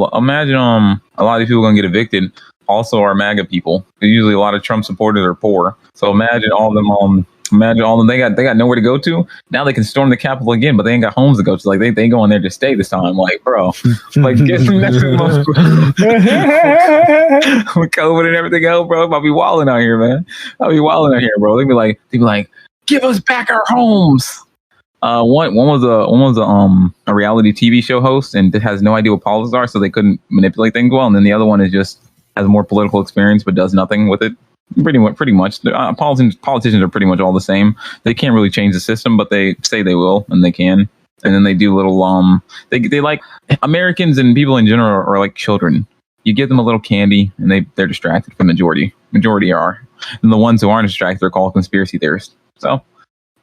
lot of these people going to get evicted. Also, are MAGA people. Usually, a lot of Trump supporters are poor. So imagine all of them Imagine all of them. They got nowhere to go to. Now they can storm the Capitol again, but they ain't got homes to go to. Like they go in there to stay this time. Like, bro, like get some next to with COVID and everything else, bro. I'll be wilding out here, man. I'll be wilding out here, bro. They be like, give us back our homes. One was a reality TV show host and has no idea what politics are, so they couldn't manipulate things well. And then the other one is just has more political experience but does nothing with it. Pretty much. Politicians are pretty much all the same. They can't really change the system, but they say they will, and they can. And then they do little they like Americans and people in general are like children. You give them a little candy, and they're distracted. The majority are, and the ones who aren't distracted are called conspiracy theorists. So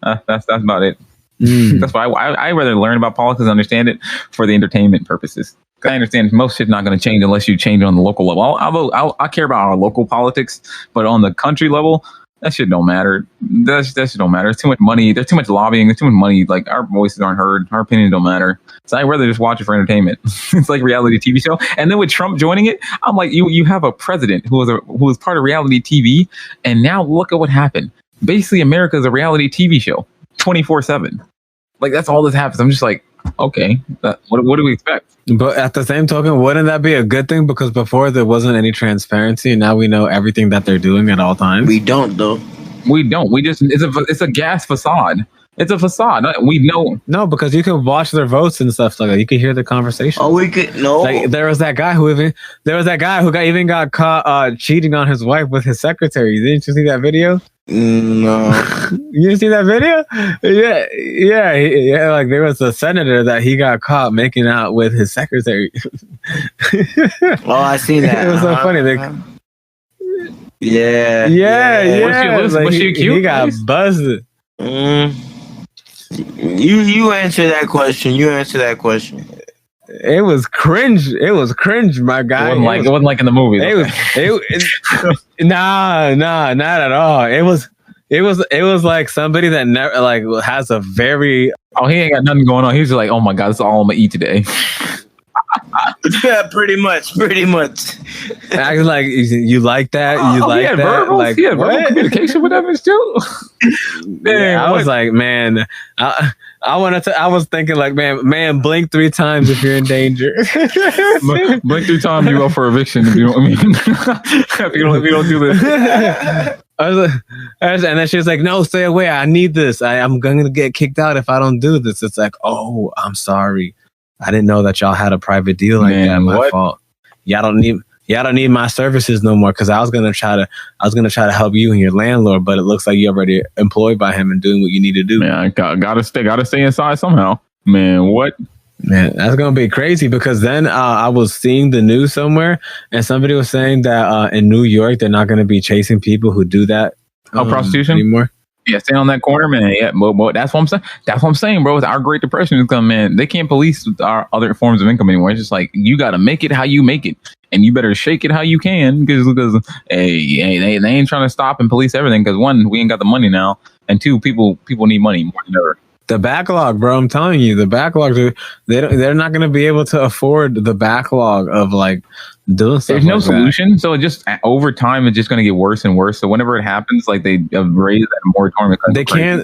that's about it. That's why I rather learn about politics and understand it for the entertainment purposes. I understand most shit's not going to change unless you change on the local level. I care about our local politics, but on the country level, that shit don't matter. That shit don't matter. There's too much money. There's too much lobbying. There's too much money. Like our voices aren't heard. Our opinions don't matter. So I'd rather just watch it for entertainment. It's like a reality TV show. And then with Trump joining it, I'm like, you have a president who was part of reality TV, and now look at what happened. Basically, America is a reality TV show, 24/7. Like that's all this happens. I'm just like, okay, what do we expect? But at the same token, wouldn't that be a good thing? Because before there wasn't any transparency, and now we know everything that they're doing at all times. We don't, though. We don't. We just it's a gas facade. It's a facade. We know. No, because you can watch their votes and stuff like that. You can hear the conversation. Oh, we could no. Like there was that guy who got caught cheating on his wife with his secretary. Didn't you see that video? No. You didn't see that video? Yeah. Like there was a senator that he got caught making out with his secretary. Oh, I seen that. It was so funny. Yeah. Was she cute? He got busted. You answer that question. It was cringe. My guy. It wasn't like in the movie. Nah, not at all. It was like somebody that never like has a very. Oh, he ain't got nothing going on. He was just like, oh my god, this is all I'm gonna eat today. Yeah, pretty much. Acting like you like that. He had verbal communication with them too. Man, I was like, man, I was thinking like, man, blink 3 times if you're in danger. Blink 3 times, you go for eviction. If you know what I mean. if you don't do this. And then she was like, no, stay away. I need this. I'm going to get kicked out if I don't do this. It's like, oh, I'm sorry. I didn't know that y'all had a private deal like that. My fault. Y'all don't need my services no more, because I was gonna try to help you and your landlord, but it looks like you're already employed by him and doing what you need to do. Man, I gotta stay inside somehow. Man, what? Man, that's gonna be crazy, because then I was seeing the news somewhere, and somebody was saying that in New York they're not gonna be chasing people who do that prostitution anymore. Yeah, stay on that corner, man. Yeah, but that's what I'm saying. That's what I'm saying, bro. With our Great Depression is coming, man. They can't police our other forms of income anymore. It's just like you got to make it how you make it, and you better shake it how you can, because they ain't trying to stop and police everything. Because 1, we ain't got the money now, and 2, people need money more than ever. The backlog, bro. I'm telling you, the backlog. They're not going to be able to afford the backlog of like doing stuff. There's no solution, so it just over time it's just going to get worse and worse. So whenever it happens, like they raise that moratorium.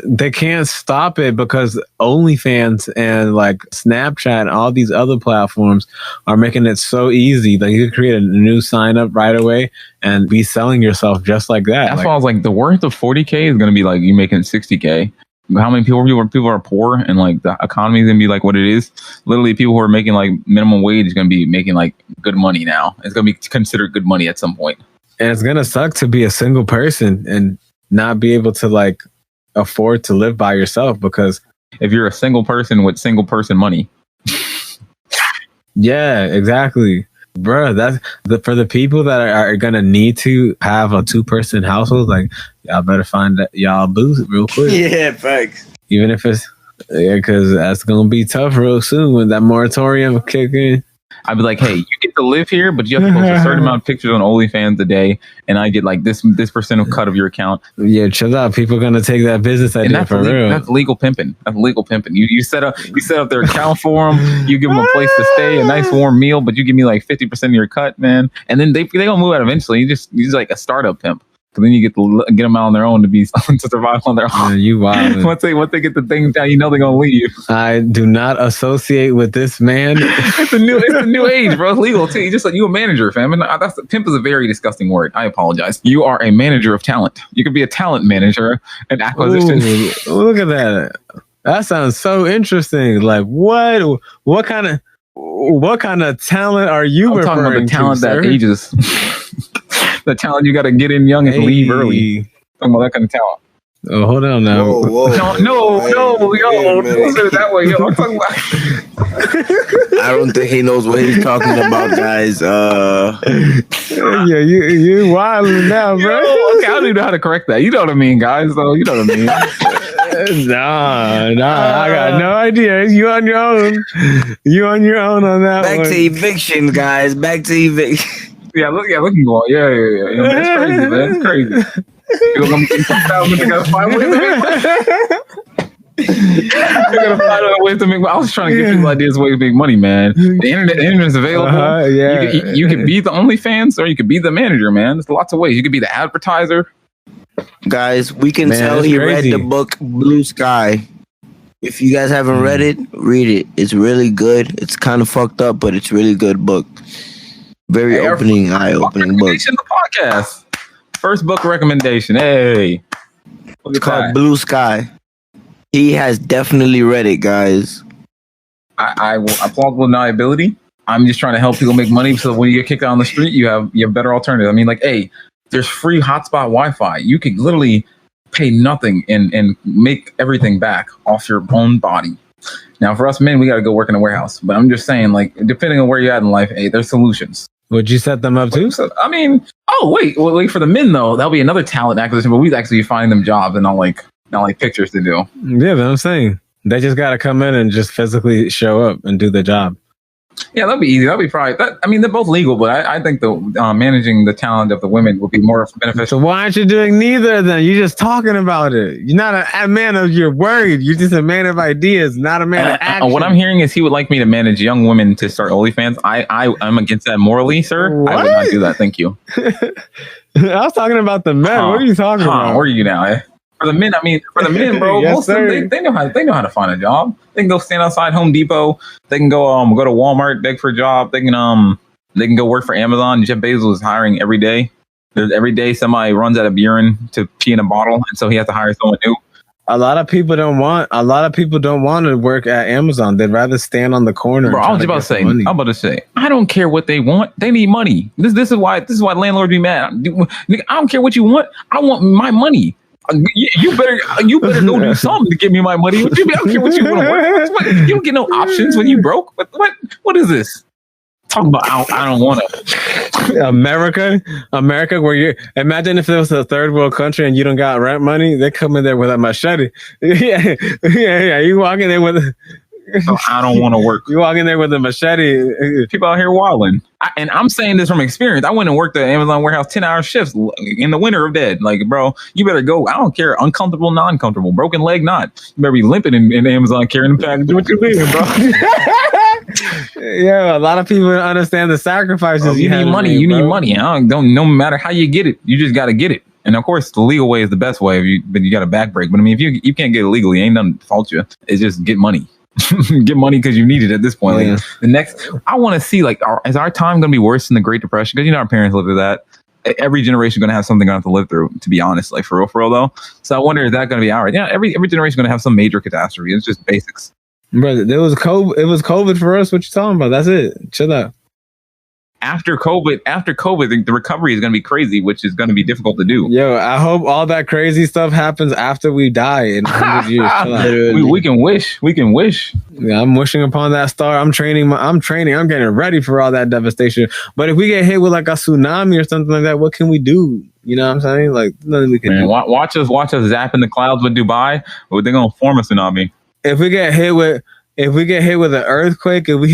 They can't stop it, because OnlyFans and like Snapchat and all these other platforms are making it so easy. Like you can create a new sign up right away and be selling yourself just like that. That's why I was like, the worth of 40K is going to be like you making 60K. How many people are poor, and like the economy is gonna be like what it is. Literally, people who are making like minimum wage is gonna be making like good money now. It's gonna be considered good money at some point. And it's gonna suck to be a single person and not be able to like afford to live by yourself, because if you're a single person with single person money. Yeah, exactly. Bro, that's for the people that are gonna need to have a 2-person household. Like, y'all better find that y'all boost real quick. Yeah, facts. Even if it's because that's gonna be tough real soon when that moratorium kick in. I'd be like, hey, you get to live here, but you have to post a certain amount of pictures on OnlyFans a day, and I get like this percent of cut of your account. Yeah, chill out. People are gonna take that business idea for real. That's legal pimping. You set up their account for them. You give them a place to stay, a nice warm meal, but you give me like 50% of your cut, man. And then they gonna move out eventually. He's like a startup pimp. Because then you get them out on their own to survive on their own. Yeah, you wild. once they get the thing down, you know they're gonna leave. I do not associate with this man. It's a new age, bro. It's legal too. You a manager, fam. And pimp is a very disgusting word. I apologize. You are a manager of talent. You could be a talent manager and acquisition. Ooh, look at that. That sounds so interesting. Like what kind of talent are you I'm talking about the talent that ages. The talent you got to get in young and leave early. Talking about that kind of talent. Oh, hold on now. No, don't say it that way. Yo, I'm talking about. I don't think he knows what he's talking about, guys. Yeah, you wilding now, bro. Okay, I don't even know how to correct that. You know what I mean, guys. So you know what I mean. Nah, I got no idea. You on your own. You on your own on that Back one. to eviction, guys. Back to eviction. Yeah, look at going. Yeah. That's crazy, man. It's crazy. You're gonna get $1,000. You gotta find ways to make money. You gotta find ways to make money. I was trying to give people ideas ways to make money, man. The internet is available. Yeah. You can be the OnlyFans or you can be the manager, man. There's lots of ways. You could be the advertiser. Guys, we can tell he read the book Blue Sky. If you guys haven't read it, read it. It's really good. It's kind of fucked up, but it's really good book. Very eye-opening book. The podcast. First book recommendation. Hey. It's called Blue Sky. He has definitely read it, guys. I applaud deniability. I'm just trying to help people make money so when you get kicked out on the street, you have better alternative. I mean, like, hey, there's free hotspot Wi-Fi. You could literally pay nothing and make everything back off your own body. Now, for us men, we got to go work in a warehouse. But I'm just saying, like, depending on where you're at in life, hey, there's solutions. Would you set them up too? I mean, wait for the men though. That'll be another talent acquisition, but we'd actually find them jobs and not like pictures to do. Yeah, but I'm saying they just got to come in and just physically show up and do the job. Yeah, that'd be easy. That'd be probably. I mean, they're both legal, but I think the managing the talent of the women would be more beneficial. So why aren't you doing neither then? You're just talking about it. You're not a man of your word. You're just a man of ideas, not a man of action. What I'm hearing is he would like me to manage young women to start OnlyFans. I'm against that morally, sir. What? I would not do that. Thank you. I was talking about the men. What are you talking about? Where are you now? For the men, bro, Yes, most of them, they know how to find a job. They can go stand outside Home Depot. They can go to Walmart, beg for a job. They can go work for Amazon. Jeff Bezos is hiring every day. Every day somebody runs out of urine to pee in a bottle, and so he has to hire someone new. A lot of people don't want to work at Amazon. They'd rather stand on the corner. Bro, I'm about to say, I don't care what they want. They need money. This is why landlords be mad. Nigga, I don't care what you want. I want my money. You better go do something to give me my money. I don't care what you want to work. You don't get no options when you broke. What is this? Talk about I don't want to. America, where you imagine if it was a third world country and you don't got rent money, they come in there with a machete. Yeah. You walk in there with. So I don't want to work. You walk in there with a machete. People out here wilding. And I'm saying this from experience. I went and worked at Amazon warehouse 10-hour shifts in the winter of dead. Like, bro, you better go. I don't care. Uncomfortable, non-comfortable, broken leg, not. You better be limping in Amazon carrying the package. What you mean, bro? Yeah, a lot of people don't understand the sacrifices. Bro, you need money. You need money. No matter how you get it, you just got to get it. And of course, the legal way is the best way. But you got a back break. But I mean, if you can't get it legally, ain't nothing to fault you. It's just get money. Get money because you need it at this point. Yeah. Like the next, I want to see is our time going to be worse than the Great Depression? Because our parents lived through that. Every generation going to have something going to have to live through. To be honest, like for real though. So I wonder is that going to be ours? Yeah, every generation going to have some major catastrophe. It's just basics. Brother, there was COVID. It was COVID for us. What you talking about? That's it. Chill out. After COVID, the recovery is going to be crazy, which is going to be difficult to do. Yo, I hope all that crazy stuff happens after we die in 100 years. We can wish. We can wish. Yeah, I'm wishing upon that star. I'm training. I'm getting ready for all that devastation. But if we get hit with like a tsunami or something like that, what can we do? You know what I'm saying? Like nothing we can do. Watch us zapping the clouds with Dubai. They're going to form a tsunami. If we get hit with an earthquake, if we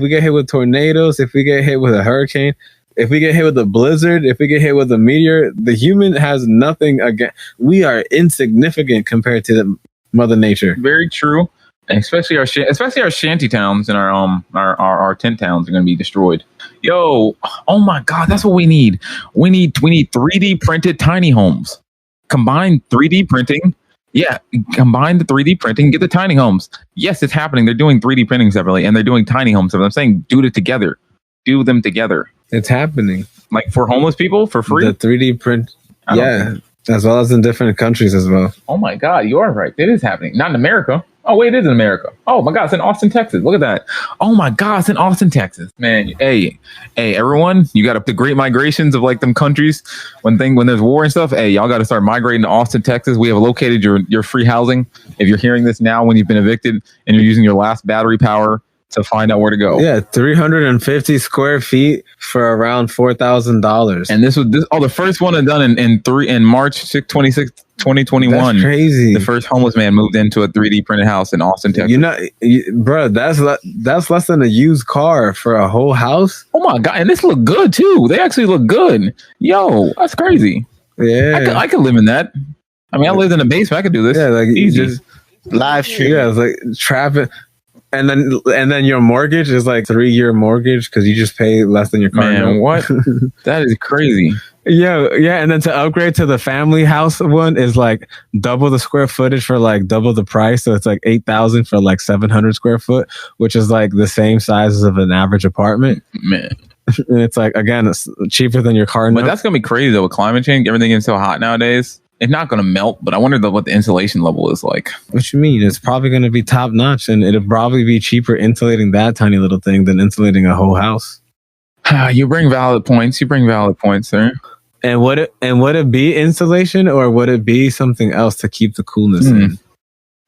get hit with tornadoes, if we get hit with a hurricane, if we get hit with a blizzard, if we get hit with a meteor, the human has nothing against. We are insignificant compared to the Mother Nature. Very true. And especially our shanty towns and our tent towns are going to be destroyed. Yo, oh my God, that's what we need. We need 3D printed tiny homes. Combine 3D printing. Yeah, combine the 3D printing, get the tiny homes. Yes, it's happening. They're doing 3D printing separately, and they're doing tiny homes separately. I'm saying do it together. Do them together. It's happening. Like for homeless people for free? The 3D print. Yeah, as well as in different countries as well. Oh my God, you are right. It is happening. Not in America. Oh, wait, it is in America. Oh my God, it's in Austin, Texas. Look at that. Oh my God, it's in Austin, Texas. Man, hey, everyone, you got the great migrations of like them countries when there's war and stuff. Hey, y'all got to start migrating to Austin, Texas. We have located your free housing. If you're hearing this now when you've been evicted and you're using your last battery power to find out where to go. Yeah, 350 square feet for around $4,000. And this was the first one done in March 26th, 2021. That's crazy. The first homeless man moved into a 3D printed house in Austin, Texas. Bro, that's less than a used car for a whole house. Oh my God, and this look good too. They actually look good. Yo, that's crazy. Yeah, I could live in that. I mean, I lived in a basement. I could do this. Yeah, like easy. Just live stream. Yeah, it's like traffic. And then your mortgage is like 3-year mortgage because you just pay less than your car. Man, what? That is crazy. Yeah. And then to upgrade to the family house one is like double the square footage for like double the price. So it's like $8,000 for like 700 square foot, which is like the same size of an average apartment. Man. And it's like, again, it's cheaper than your car note. But that's gonna be crazy though with climate change. Everything getting so hot nowadays. It's not going to melt, but I wonder what the insulation level is like. What you mean? It's probably going to be top notch, and it'll probably be cheaper insulating that tiny little thing than insulating a whole house. You bring valid points. Sir. And would it be insulation, or would it be something else to keep the coolness in?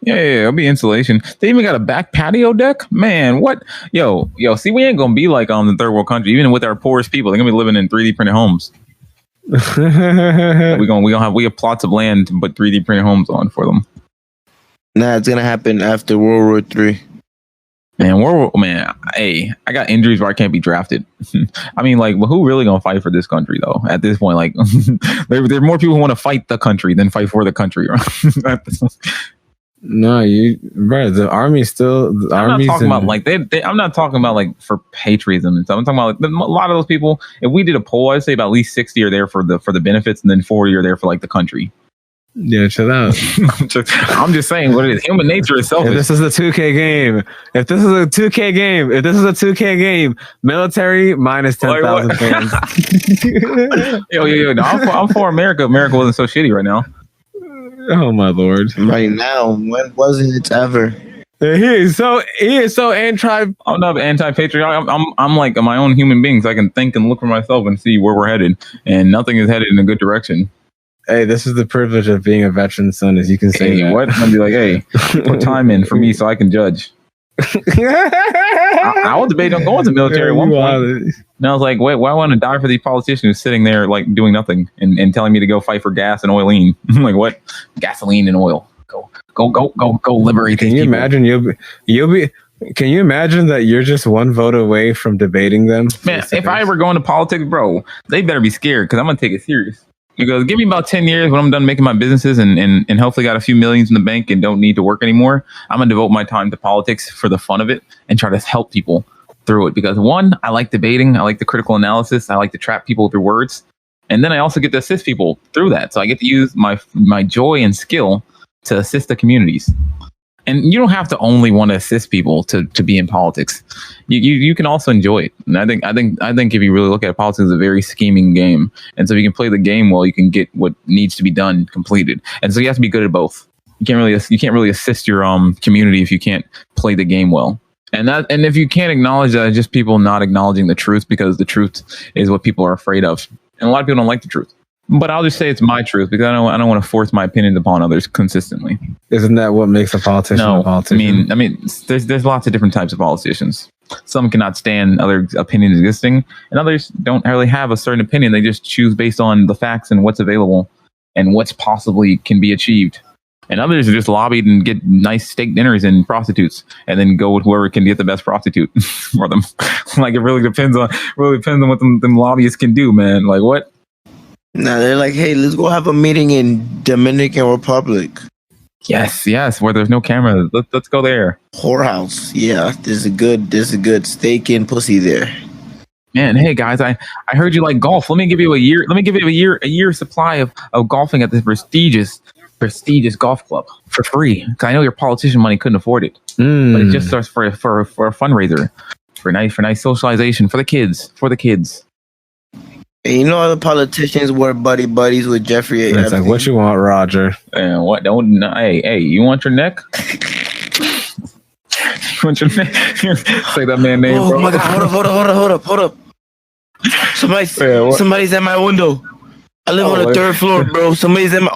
Yeah, it'll be insulation. They even got a back patio deck. Man, what? Yo, see, we ain't going to be like on the third world country. Even with our poorest people, they're going to be living in 3D printed homes. we have plots of land to put 3D printed homes on for them. Nah, it's gonna happen after World War III. Man, hey, I got injuries where I can't be drafted. I mean, like, well, who really gonna fight for this country though? At this point, like, there are more people who want to fight the country than fight for the country. No, the army's still. I'm not talking about like I'm not talking about like for patriotism and stuff. I'm talking about like, a lot of those people. If we did a poll, I'd say about at least 60 are there for the benefits, and then 40 are there for like the country. Yeah, chill out. I'm just saying what it is. Human nature is selfish. If this is a 2K game, military minus 10,000 fans. Yo, no, I'm for America. America wasn't so shitty right now. Oh my lord! Right now, when wasn't it ever? He is so anti. I'm not anti-patriotic. I'm like my own human being, so I can think and look for myself and see where we're headed, and nothing is headed in a good direction. Hey, this is the privilege of being a veteran's son, as you can say. Hey, what? I'll be like, hey, put time in for me so I can judge. I was debating on going to the military at one point. And I was like, wait, why want to die for these politicians who's sitting there like doing nothing and telling me to go fight for gas and oiline? I'm like, what? Gasoline and oil. Go liberate these people. Imagine you'll be can you imagine that you're just one vote away from debating them? Man, if I ever go into politics, bro, they better be scared because I'm gonna take it serious. Because give me about 10 years when I'm done making my businesses and hopefully got a few millions in the bank and don't need to work anymore. I'm going to devote my time to politics for the fun of it and try to help people through it. Because one, I like debating. I like the critical analysis. I like to trap people through words. And then I also get to assist people through that. So I get to use my joy and skill to assist the communities. And you don't have to only want to assist people to be in politics. You can also enjoy it. And I think if you really look at it, politics is a very scheming game. And so if you can play the game well, you can get what needs to be done completed. And so you have to be good at both. You can't really assist your community if you can't play the game well. And if you can't acknowledge that, it's just people not acknowledging the truth because the truth is what people are afraid of. And a lot of people don't like the truth. But I'll just say it's my truth because I don't want to force my opinions upon others consistently. Isn't that what makes a politician a politician? I mean, there's lots of different types of politicians. Some cannot stand other opinions existing, and others don't really have a certain opinion. They just choose based on the facts and what's available and what's possibly can be achieved. And others are just lobbied and get nice steak dinners and prostitutes, and then go with whoever can get the best prostitute for them. Like it really depends on what them lobbyists can do, man. Like what? Now they're like, hey, let's go have a meeting in Dominican Republic. Yes, where there's no camera. Let's go there. Whorehouse. Yeah, there's a good steak and pussy there. Man, hey guys, I heard you like golf. Let me give you a year. Let me give you a year supply of golfing at this prestigious golf club for free. 'Cause I know your politician money couldn't afford it, but it just starts for a fundraiser, for nice socialization for the kids. And you know, other politicians were buddies with Jeffrey. It's like, what you want, Roger? And what? Don't. Hey, you want your neck? You want your neck? Say that man name, bro. Oh my God! Hold up! Somebody's at my window. I live on the third floor, bro. Somebody's at my.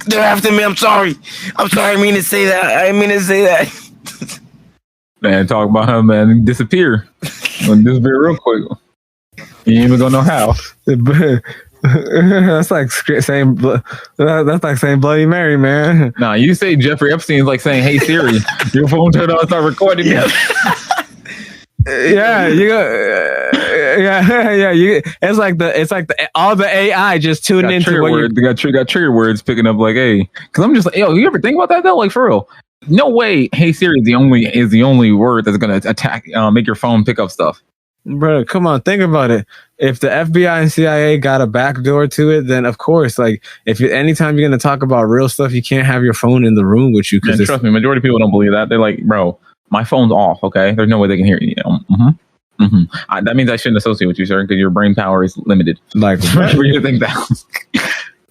They're after me. I'm sorry. I didn't mean to say that. Man, talk about him, man. Disappear real quick. You ain't even gonna know how. That's like saying Bloody Mary, man. Nah, you say Jeffrey Epstein's like saying, "Hey Siri, your phone turned on, start recording." Yeah, you go. Yeah. It's like all the AI just tuning into what they got trigger words picking up like, "Hey," because I'm just like, "Yo, you ever think about that though? Like for real." No way. Hey Siri is the only word that's gonna attack, make your phone pick up stuff. Bro, come on, think about it. If the FBI and CIA got a backdoor to it, then of course, like, anytime you're gonna talk about real stuff, you can't have your phone in the room with you. Because trust me, majority of people don't believe that. They're like, bro, my phone's off. Okay, there's no way they can hear you. That means I shouldn't associate with you, sir, because your brain power is limited. Like, where do you think that?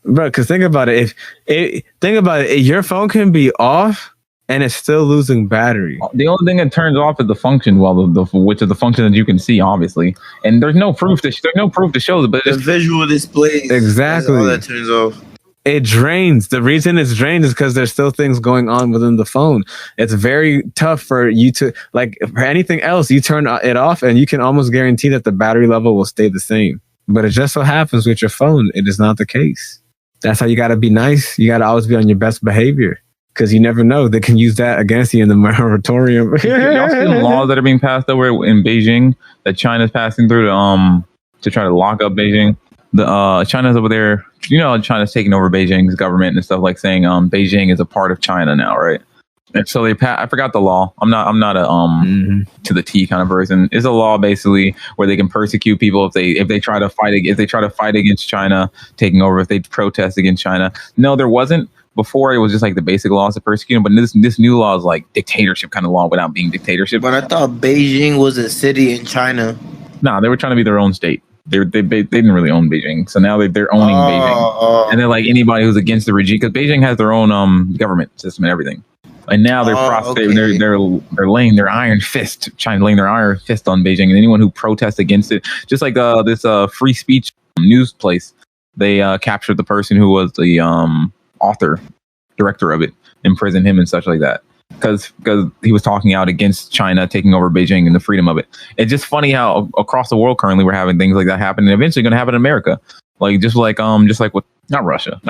Bro, because think about it. Your phone can be off and it's still losing battery. The only thing that turns off is the function, which is the function that you can see, obviously. And there's no proof to show it, but the visual display. Exactly. All that turns off. It drains. The reason it's drained is because there's still things going on within the phone. It's very tough for you to, like, for anything else, you turn it off and you can almost guarantee that the battery level will stay the same. But it just so happens with your phone, it is not the case. That's how you got to be nice. You got to always be on your best behavior. Because you never know, they can use that against you in the moratorium. Y'all seen laws that are being passed over in Beijing that China's passing through to try to lock up Beijing? China's over there. You know, China's taking over Beijing's government and stuff, like saying Beijing is a part of China now, right? And so I forgot the law. I'm not a to the T kind of person. It's a law basically where they can persecute people if they try to fight against China taking over, if they protest against China. No, there wasn't. Before, it was just like the basic laws of persecuting, but this new law is like dictatorship kind of law without being dictatorship. But I thought Beijing was a city in China. Nah, they were trying to be their own state. They didn't really own Beijing, so now they're owning Beijing, and they're like anybody who's against the regime, because Beijing has their own government system and everything. And now they're laying their iron fist on Beijing, and anyone who protests against it, just like this free speech news place, they captured the person who was the director of it, imprisoned him and such like that, because he was talking out against China taking over Beijing and the freedom of it. It's just funny how across the world currently we're having things like that happen, and eventually going to happen in America, just like with not Russia.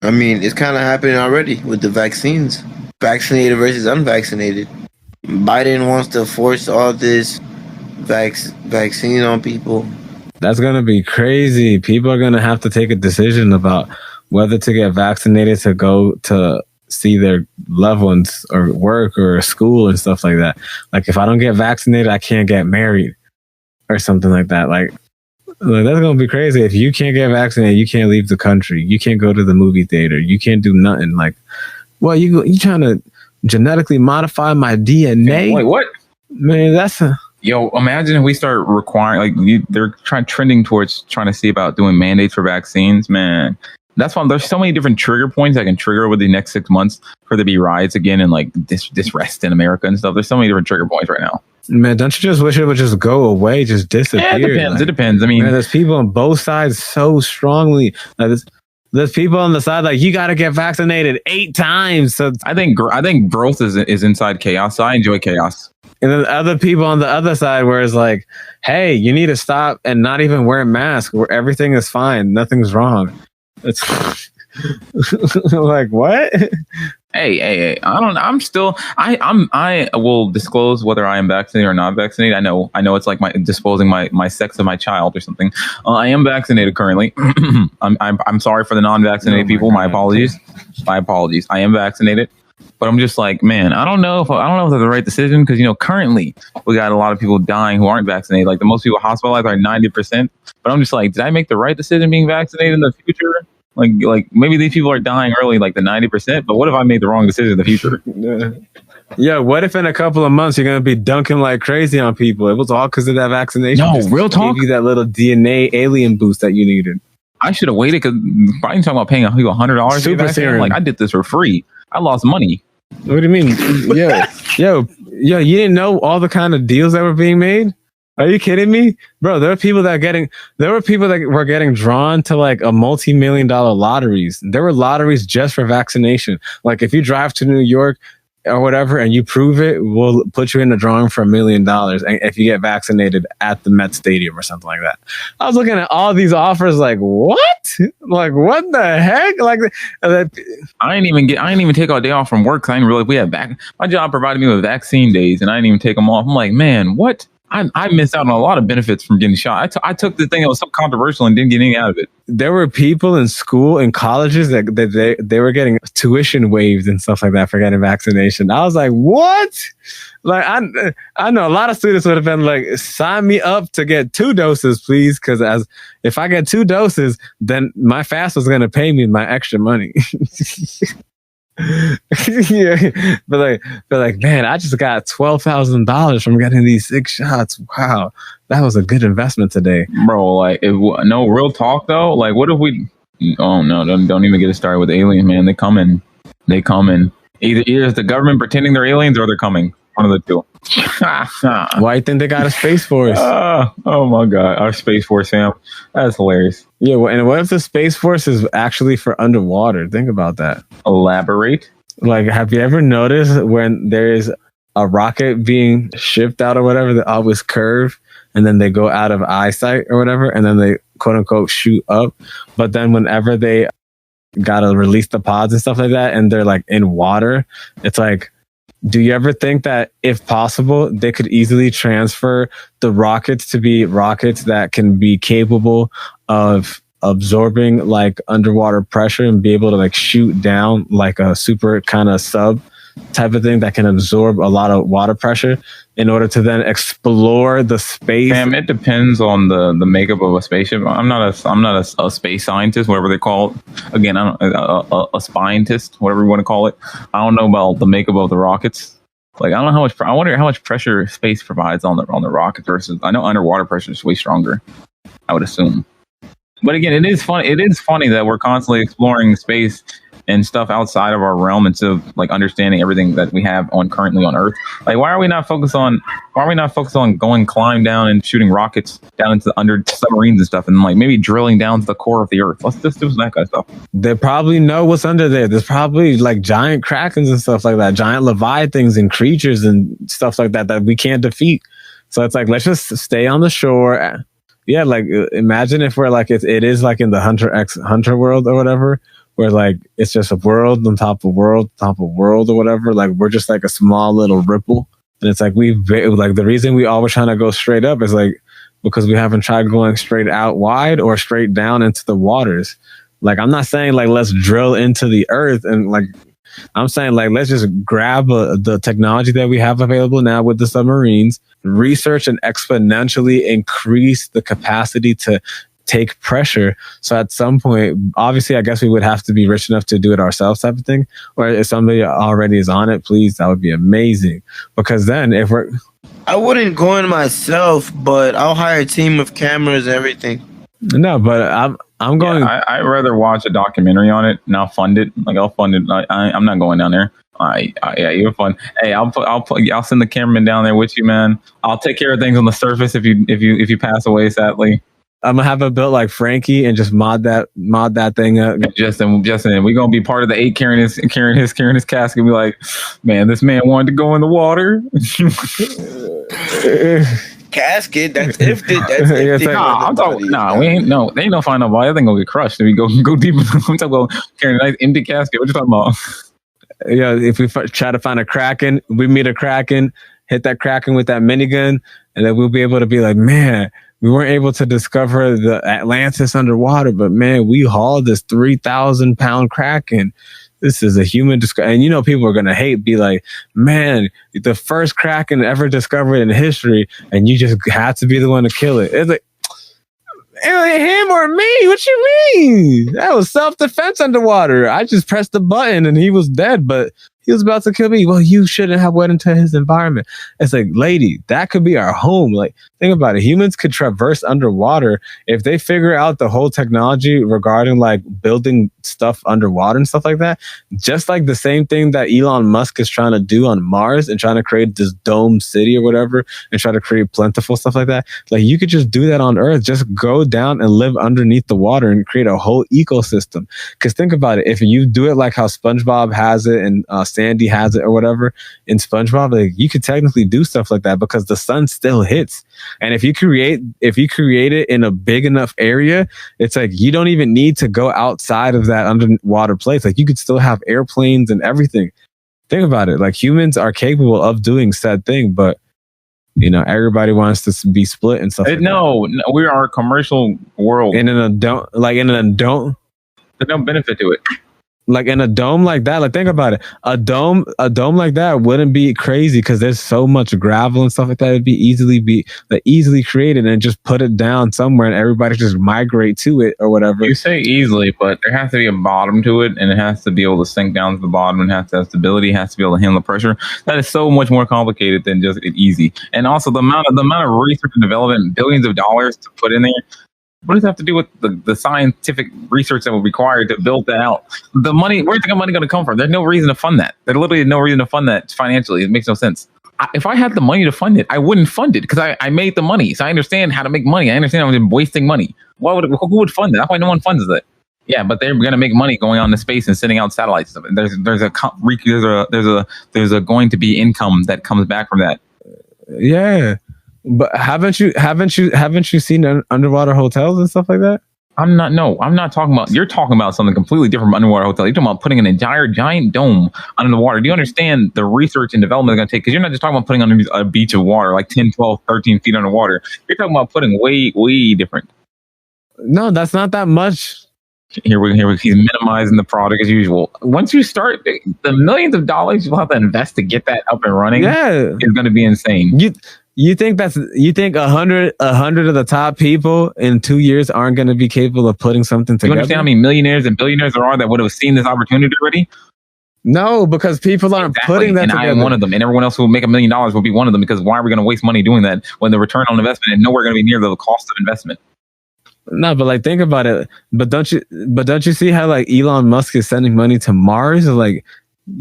I mean, it's kind of happening already with the vaccines, vaccinated versus unvaccinated. Biden wants to force all this vaccine on people. That's gonna be crazy. People are gonna have to take a decision about whether to get vaccinated to go to see their loved ones or work or school and stuff like that. Like, if I don't get vaccinated, I can't get married or something like that. Like that's going to be crazy. If you can't get vaccinated, you can't leave the country. You can't go to the movie theater. You can't do nothing. Like, well, you trying to genetically modify my DNA? Wait, what? Man, that's a... Yo, imagine if we start requiring, they're trending towards trying to see about doing mandates for vaccines, man. That's why there's so many different trigger points that can trigger over the next 6 months for there to be riots again and like disrest in America and stuff. There's so many different trigger points right now. Man, don't you just wish it would just go away, just disappear? Yeah, it depends. Like, it depends. I mean, man, there's people on both sides so strongly. Like, there's people on the side like, you got to get vaccinated 8 times. So I think growth is inside chaos. So I enjoy chaos. And then other people on the other side where it's like, hey, you need to stop and not even wear a mask where everything is fine. Nothing's wrong. It's like, what? Hey, I will disclose whether I am vaccinated or not vaccinated. I know it's like disclosing my sex of my child or something. I am vaccinated currently. I'm sorry for the non-vaccinated people. My apologies. I am vaccinated. But I'm just like, man, I don't know if that's the right decision because currently we got a lot of people dying who aren't vaccinated. Like the most people hospitalized are 90%. But I'm just like, did I make the right decision being vaccinated in the future? Like maybe these people are dying early, like the 90%. But what if I made the wrong decision in the future? Yeah, what if in a couple of months you're gonna be dunking like crazy on people? It was all because of that vaccination. No, real talk. Gave you that little DNA alien boost that you needed. I should have waited because Brian talking about paying $100. Super serum. Like I did this for free. I lost money. What do you mean? yo, you didn't know all the kind of deals that were being made? Are you kidding me? Bro, there were people that were getting drawn to like a multi-million-dollar lotteries. There were lotteries just for vaccination. Like if you drive to New York or whatever and you prove it, we'll put you in a drawing for $1 million if you get vaccinated at the Met Stadium or something like that. I was looking at all these offers like, what? Like, what the heck? Like, I didn't even take a day off from work because I didn't realize we had my job provided me with vaccine days and I didn't even take them off. I'm like, man, what? I missed out on a lot of benefits from getting shot. I took the thing that was so controversial and didn't get anything out of it. There were people in school and colleges that they were getting tuition waived and stuff like that for getting vaccination. I was like, what? Like I know a lot of students would have been like, sign me up to get 2 doses, please, because if I get 2 doses, then my FAFSA was going to pay me my extra money. Yeah, but like, man, I just got $12,000 from getting these 6 shots. Wow, that was a good investment today, bro. Like, no, real talk though. Like, what if we? Oh no, don't even get it started with aliens, man. They coming. Either it's the government pretending they're aliens or they're coming. One of the two. Why you think they got a Space Force? Oh my God, our Space Force, Sam. That's hilarious. Yeah, and what if the Space Force is actually for underwater? Think about that. Elaborate. Like, have you ever noticed when there is a rocket being shipped out or whatever, they always curve and then they go out of eyesight or whatever, and then they quote unquote shoot up. But then whenever they gotta release the pods and stuff like that, and they're like in water, it's like, do you ever think that if possible, they could easily transfer the rockets to be rockets that can be capable of absorbing like underwater pressure and be able to like shoot down like a super kind of sub type of thing that can absorb a lot of water pressure in order to then explore the space? Sam, it depends on the makeup of a spaceship. I'm not a space scientist, whatever they call it. Again, a spientist, whatever you want to call it. I don't know about the makeup of the rockets. Like, I don't know how much. I wonder how much pressure space provides on the rocket versus. I know underwater pressure is way stronger, I would assume. But again, it is funny. It is funny that we're constantly exploring space and stuff outside of our realm instead of like understanding everything that we have currently on Earth. Like, why are we not focused on going climb down and shooting rockets down into under submarines and stuff, and like maybe drilling down to the core of the Earth? Let's just do that kind of stuff. They probably know what's under there. There's probably like giant krakens and stuff like that, giant leviathans and creatures and stuff like that we can't defeat. So it's like, let's just stay on the shore. Yeah, like imagine if we're like it is like in the Hunter x Hunter world or whatever, where like it's just a world on top of world, or whatever. Like we're just like a small little ripple, and it's like the reason we always trying to go straight up is like because we haven't tried going straight out wide or straight down into the waters. Like, I'm not saying like let's drill into the earth, and like I'm saying like let's just grab the technology that we have available now with the submarines, research and exponentially increase the capacity to take pressure. So at some point, obviously, I guess we would have to be rich enough to do it ourselves, type of thing. Or if somebody already is on it, please, that would be amazing. Because then I wouldn't go in myself, but I'll hire a team of cameras and everything. No, but I'm going. Yeah, I'd rather watch a documentary on it and I'll fund it. Like, I'll fund it. I'm not going down there. Yeah, you're fun. Hey, I'll send the cameraman down there with you, man. I'll take care of things on the surface if you pass away, sadly. I'm gonna have it built like Frankie and just mod that thing up. Justin, we're gonna be part of the 8 carrying his casket. And be like, man, this man wanted to go in the water. Casket? That's if I'm talking. They ain't no final body. I think gonna get crushed if we go deep. I'm talking about carrying a nice empty casket. What you talking about? Yeah, if we try to find a Kraken, we meet a Kraken, hit that Kraken with that minigun, and then we'll be able to be like, man, we weren't able to discover the Atlantis underwater, but man, we hauled this 3,000 pound Kraken. This is a human and people are gonna be like, man, the first Kraken ever discovered in history, and you just had to be the one to kill it. It's like, him or me? What you mean? That was self-defense underwater. I just pressed the button and he was dead, but he was about to kill me. Well, you shouldn't have went into his environment. It's like, lady, that could be our home. Like, think about it. Humans could traverse underwater if they figure out the whole technology regarding like building stuff underwater and stuff like that. Just like the same thing that Elon Musk is trying to do on Mars and trying to create this dome city or whatever and try to create plentiful stuff like that. Like, you could just do that on Earth. Just go down and live underneath the water and create a whole ecosystem. Because think about it. If you do it like how SpongeBob has it and Sandy has it or whatever in SpongeBob, like, you could technically do stuff like that because the sun still hits. And if you create it in a big enough area, it's like you don't even need to go outside of that underwater place. Like, you could still have airplanes and everything. Think about it. Like, humans are capable of doing said thing, but everybody wants to be split and stuff. No, we are a commercial world. In an adult, there's no benefit to it. Like in a dome like that, like think about it. A dome like that wouldn't be crazy because there's so much gravel and stuff like that. It'd be easily created and just put it down somewhere and everybody just migrate to it or whatever. You say easily, but there has to be a bottom to it, and it has to be able to sink down to the bottom, and has to have stability, it has to be able to handle the pressure. That is so much more complicated than just easy. And also the amount of research and development, billions of dollars to put in there. What does that have to do with the scientific research that will be required to build that out? The money, where's the money going to come from? There's no reason to fund that. There's literally no reason to fund that financially. It makes no sense. If I had the money to fund it, I wouldn't fund it because I made the money. So I understand how to make money. I understand I'm wasting money. Who would fund it? That's why no one funds it. Yeah, but they're going to make money going on to space and sending out satellites. There's a going to be income that comes back from that. Yeah. But haven't you seen underwater hotels and stuff like that? I'm not talking about, you're talking about something completely different from underwater hotel. You're talking about putting an entire giant dome under the water. Do you understand the research and development it's going to take? Because you're not just talking about putting under a beach of water, like 10, 12, 13 feet underwater. You're talking about putting way, way different. No, that's not that much. Here we he's minimizing the product as usual. Once you start, the millions of dollars you'll have to invest to get that up and running is going to be insane. You think 100 of the top people in 2 years aren't going to be capable of putting something together? You understand how many millionaires and billionaires there are that would have seen this opportunity already? No, because people aren't putting that together. I am one of them, and everyone else who will make $1 million will be one of them. Because why are we going to waste money doing that when the return on investment is nowhere going to be near the cost of investment? No, but like think about it. But don't you see how like Elon Musk is sending money to Mars? Like,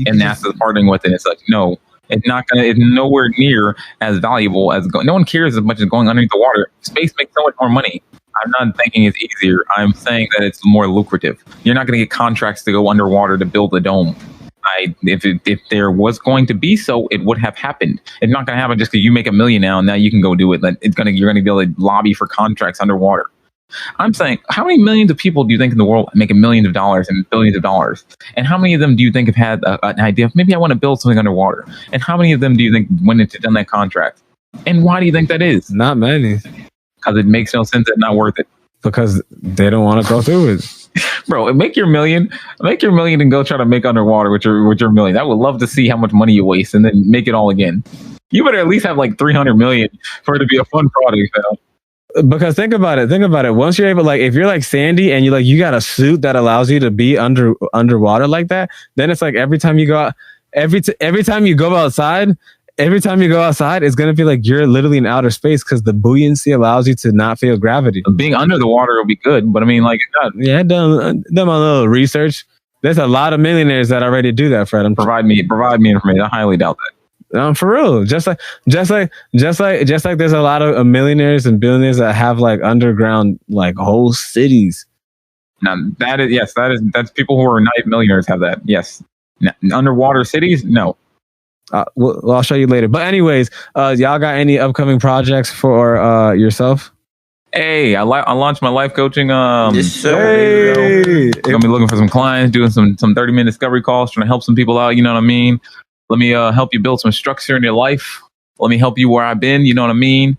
and NASA's partnering with it. It's like no. It's nowhere near as valuable as no one cares as much as going underneath the water. Space makes so much more money. I'm not thinking it's easier. I'm saying that it's more lucrative. You're not going to get contracts to go underwater to build a dome. If there was going to be so, it would have happened. It's not going to happen just because you make $1 million now and now you can go do it. You're going to be able to lobby for contracts underwater. I'm saying, how many millions of people do you think in the world make millions of dollars and billions of dollars? And how many of them do you think have had an idea of maybe I want to build something underwater? And how many of them do you think went into done that contract? And why do you think that is? Not many. Because it makes no sense. It's not worth it. Because they don't want to go through it. Bro, make your million and go try to make underwater with your million. I would love to see how much money you waste and then make it all again. You better at least have like 300 million for it to be a fun product, man. Because think about it. Once you're able, like, if you're like Sandy and you got a suit that allows you to be underwater like that, then it's like every time you go out, every time you go outside, it's gonna be like you're literally in outer space because the buoyancy allows you to not feel gravity. Being under the water will be good, but I mean, like, yeah, done my little research. There's a lot of millionaires that already do that, Fred. Provide me information. I highly doubt that. For real, just like there's a lot of millionaires and billionaires that have like underground like whole cities. Now that's people who are not millionaires have that. Yes, underwater cities. No. Well, I'll show you later. But anyways, y'all got any upcoming projects for yourself? Hey, I launched my life coaching. Yes, sir. Hey. I'm gonna be looking for some clients, doing some 30-minute discovery calls, trying to help some people out. You know what I mean? Let me help you build some structure in your life. Let me help you where I've been. You know what I mean?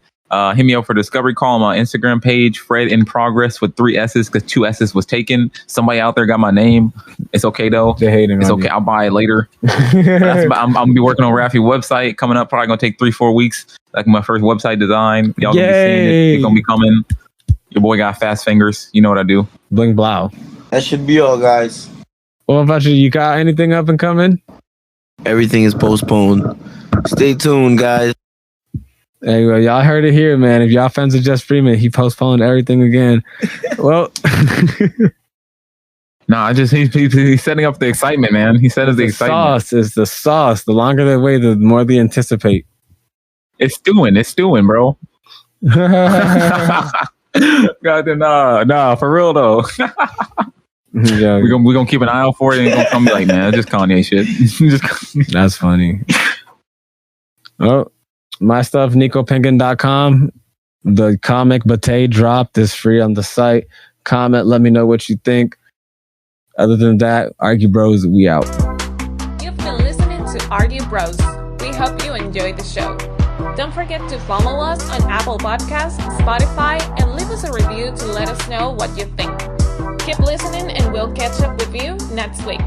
Hit me up for discovery call on my Instagram page, Fred in Progress with 3 S's because 2 S's was taken. Somebody out there got my name. It's okay though. They're hating It's on okay. you. I'll buy it later. I'm gonna be working on Rafi website coming up. Probably gonna take 3-4 weeks. Like my first website design. Y'all gonna be seeing it. It's gonna be coming. Your boy got fast fingers. You know what I do. Bling blow. That should be all, guys. What about you? You got anything up and coming? Everything is postponed. Stay tuned, guys. Hey, well, y'all heard it here, man. If y'all fans of Jest Freeman, he postponed everything again. Well, nah, he's setting up the excitement, man. He set up the excitement. Sauce is the sauce. The longer they wait, the more they anticipate. It's stewing, bro. God, nah, for real though. Yeah, We're gonna keep an eye out for it and gonna come be like, man, it's just Kanye shit. that's funny. Oh, my stuff, NicoPenguin.com. The comic Bate dropped is free on the site. Comment, let me know what you think. Other than that, Argue Bros, we out. You've been listening to Argue Bros. We hope you enjoyed the show. Don't forget to follow us on Apple Podcasts, Spotify, and leave us a review to let us know what you think. Keep listening and we'll catch up with you next week.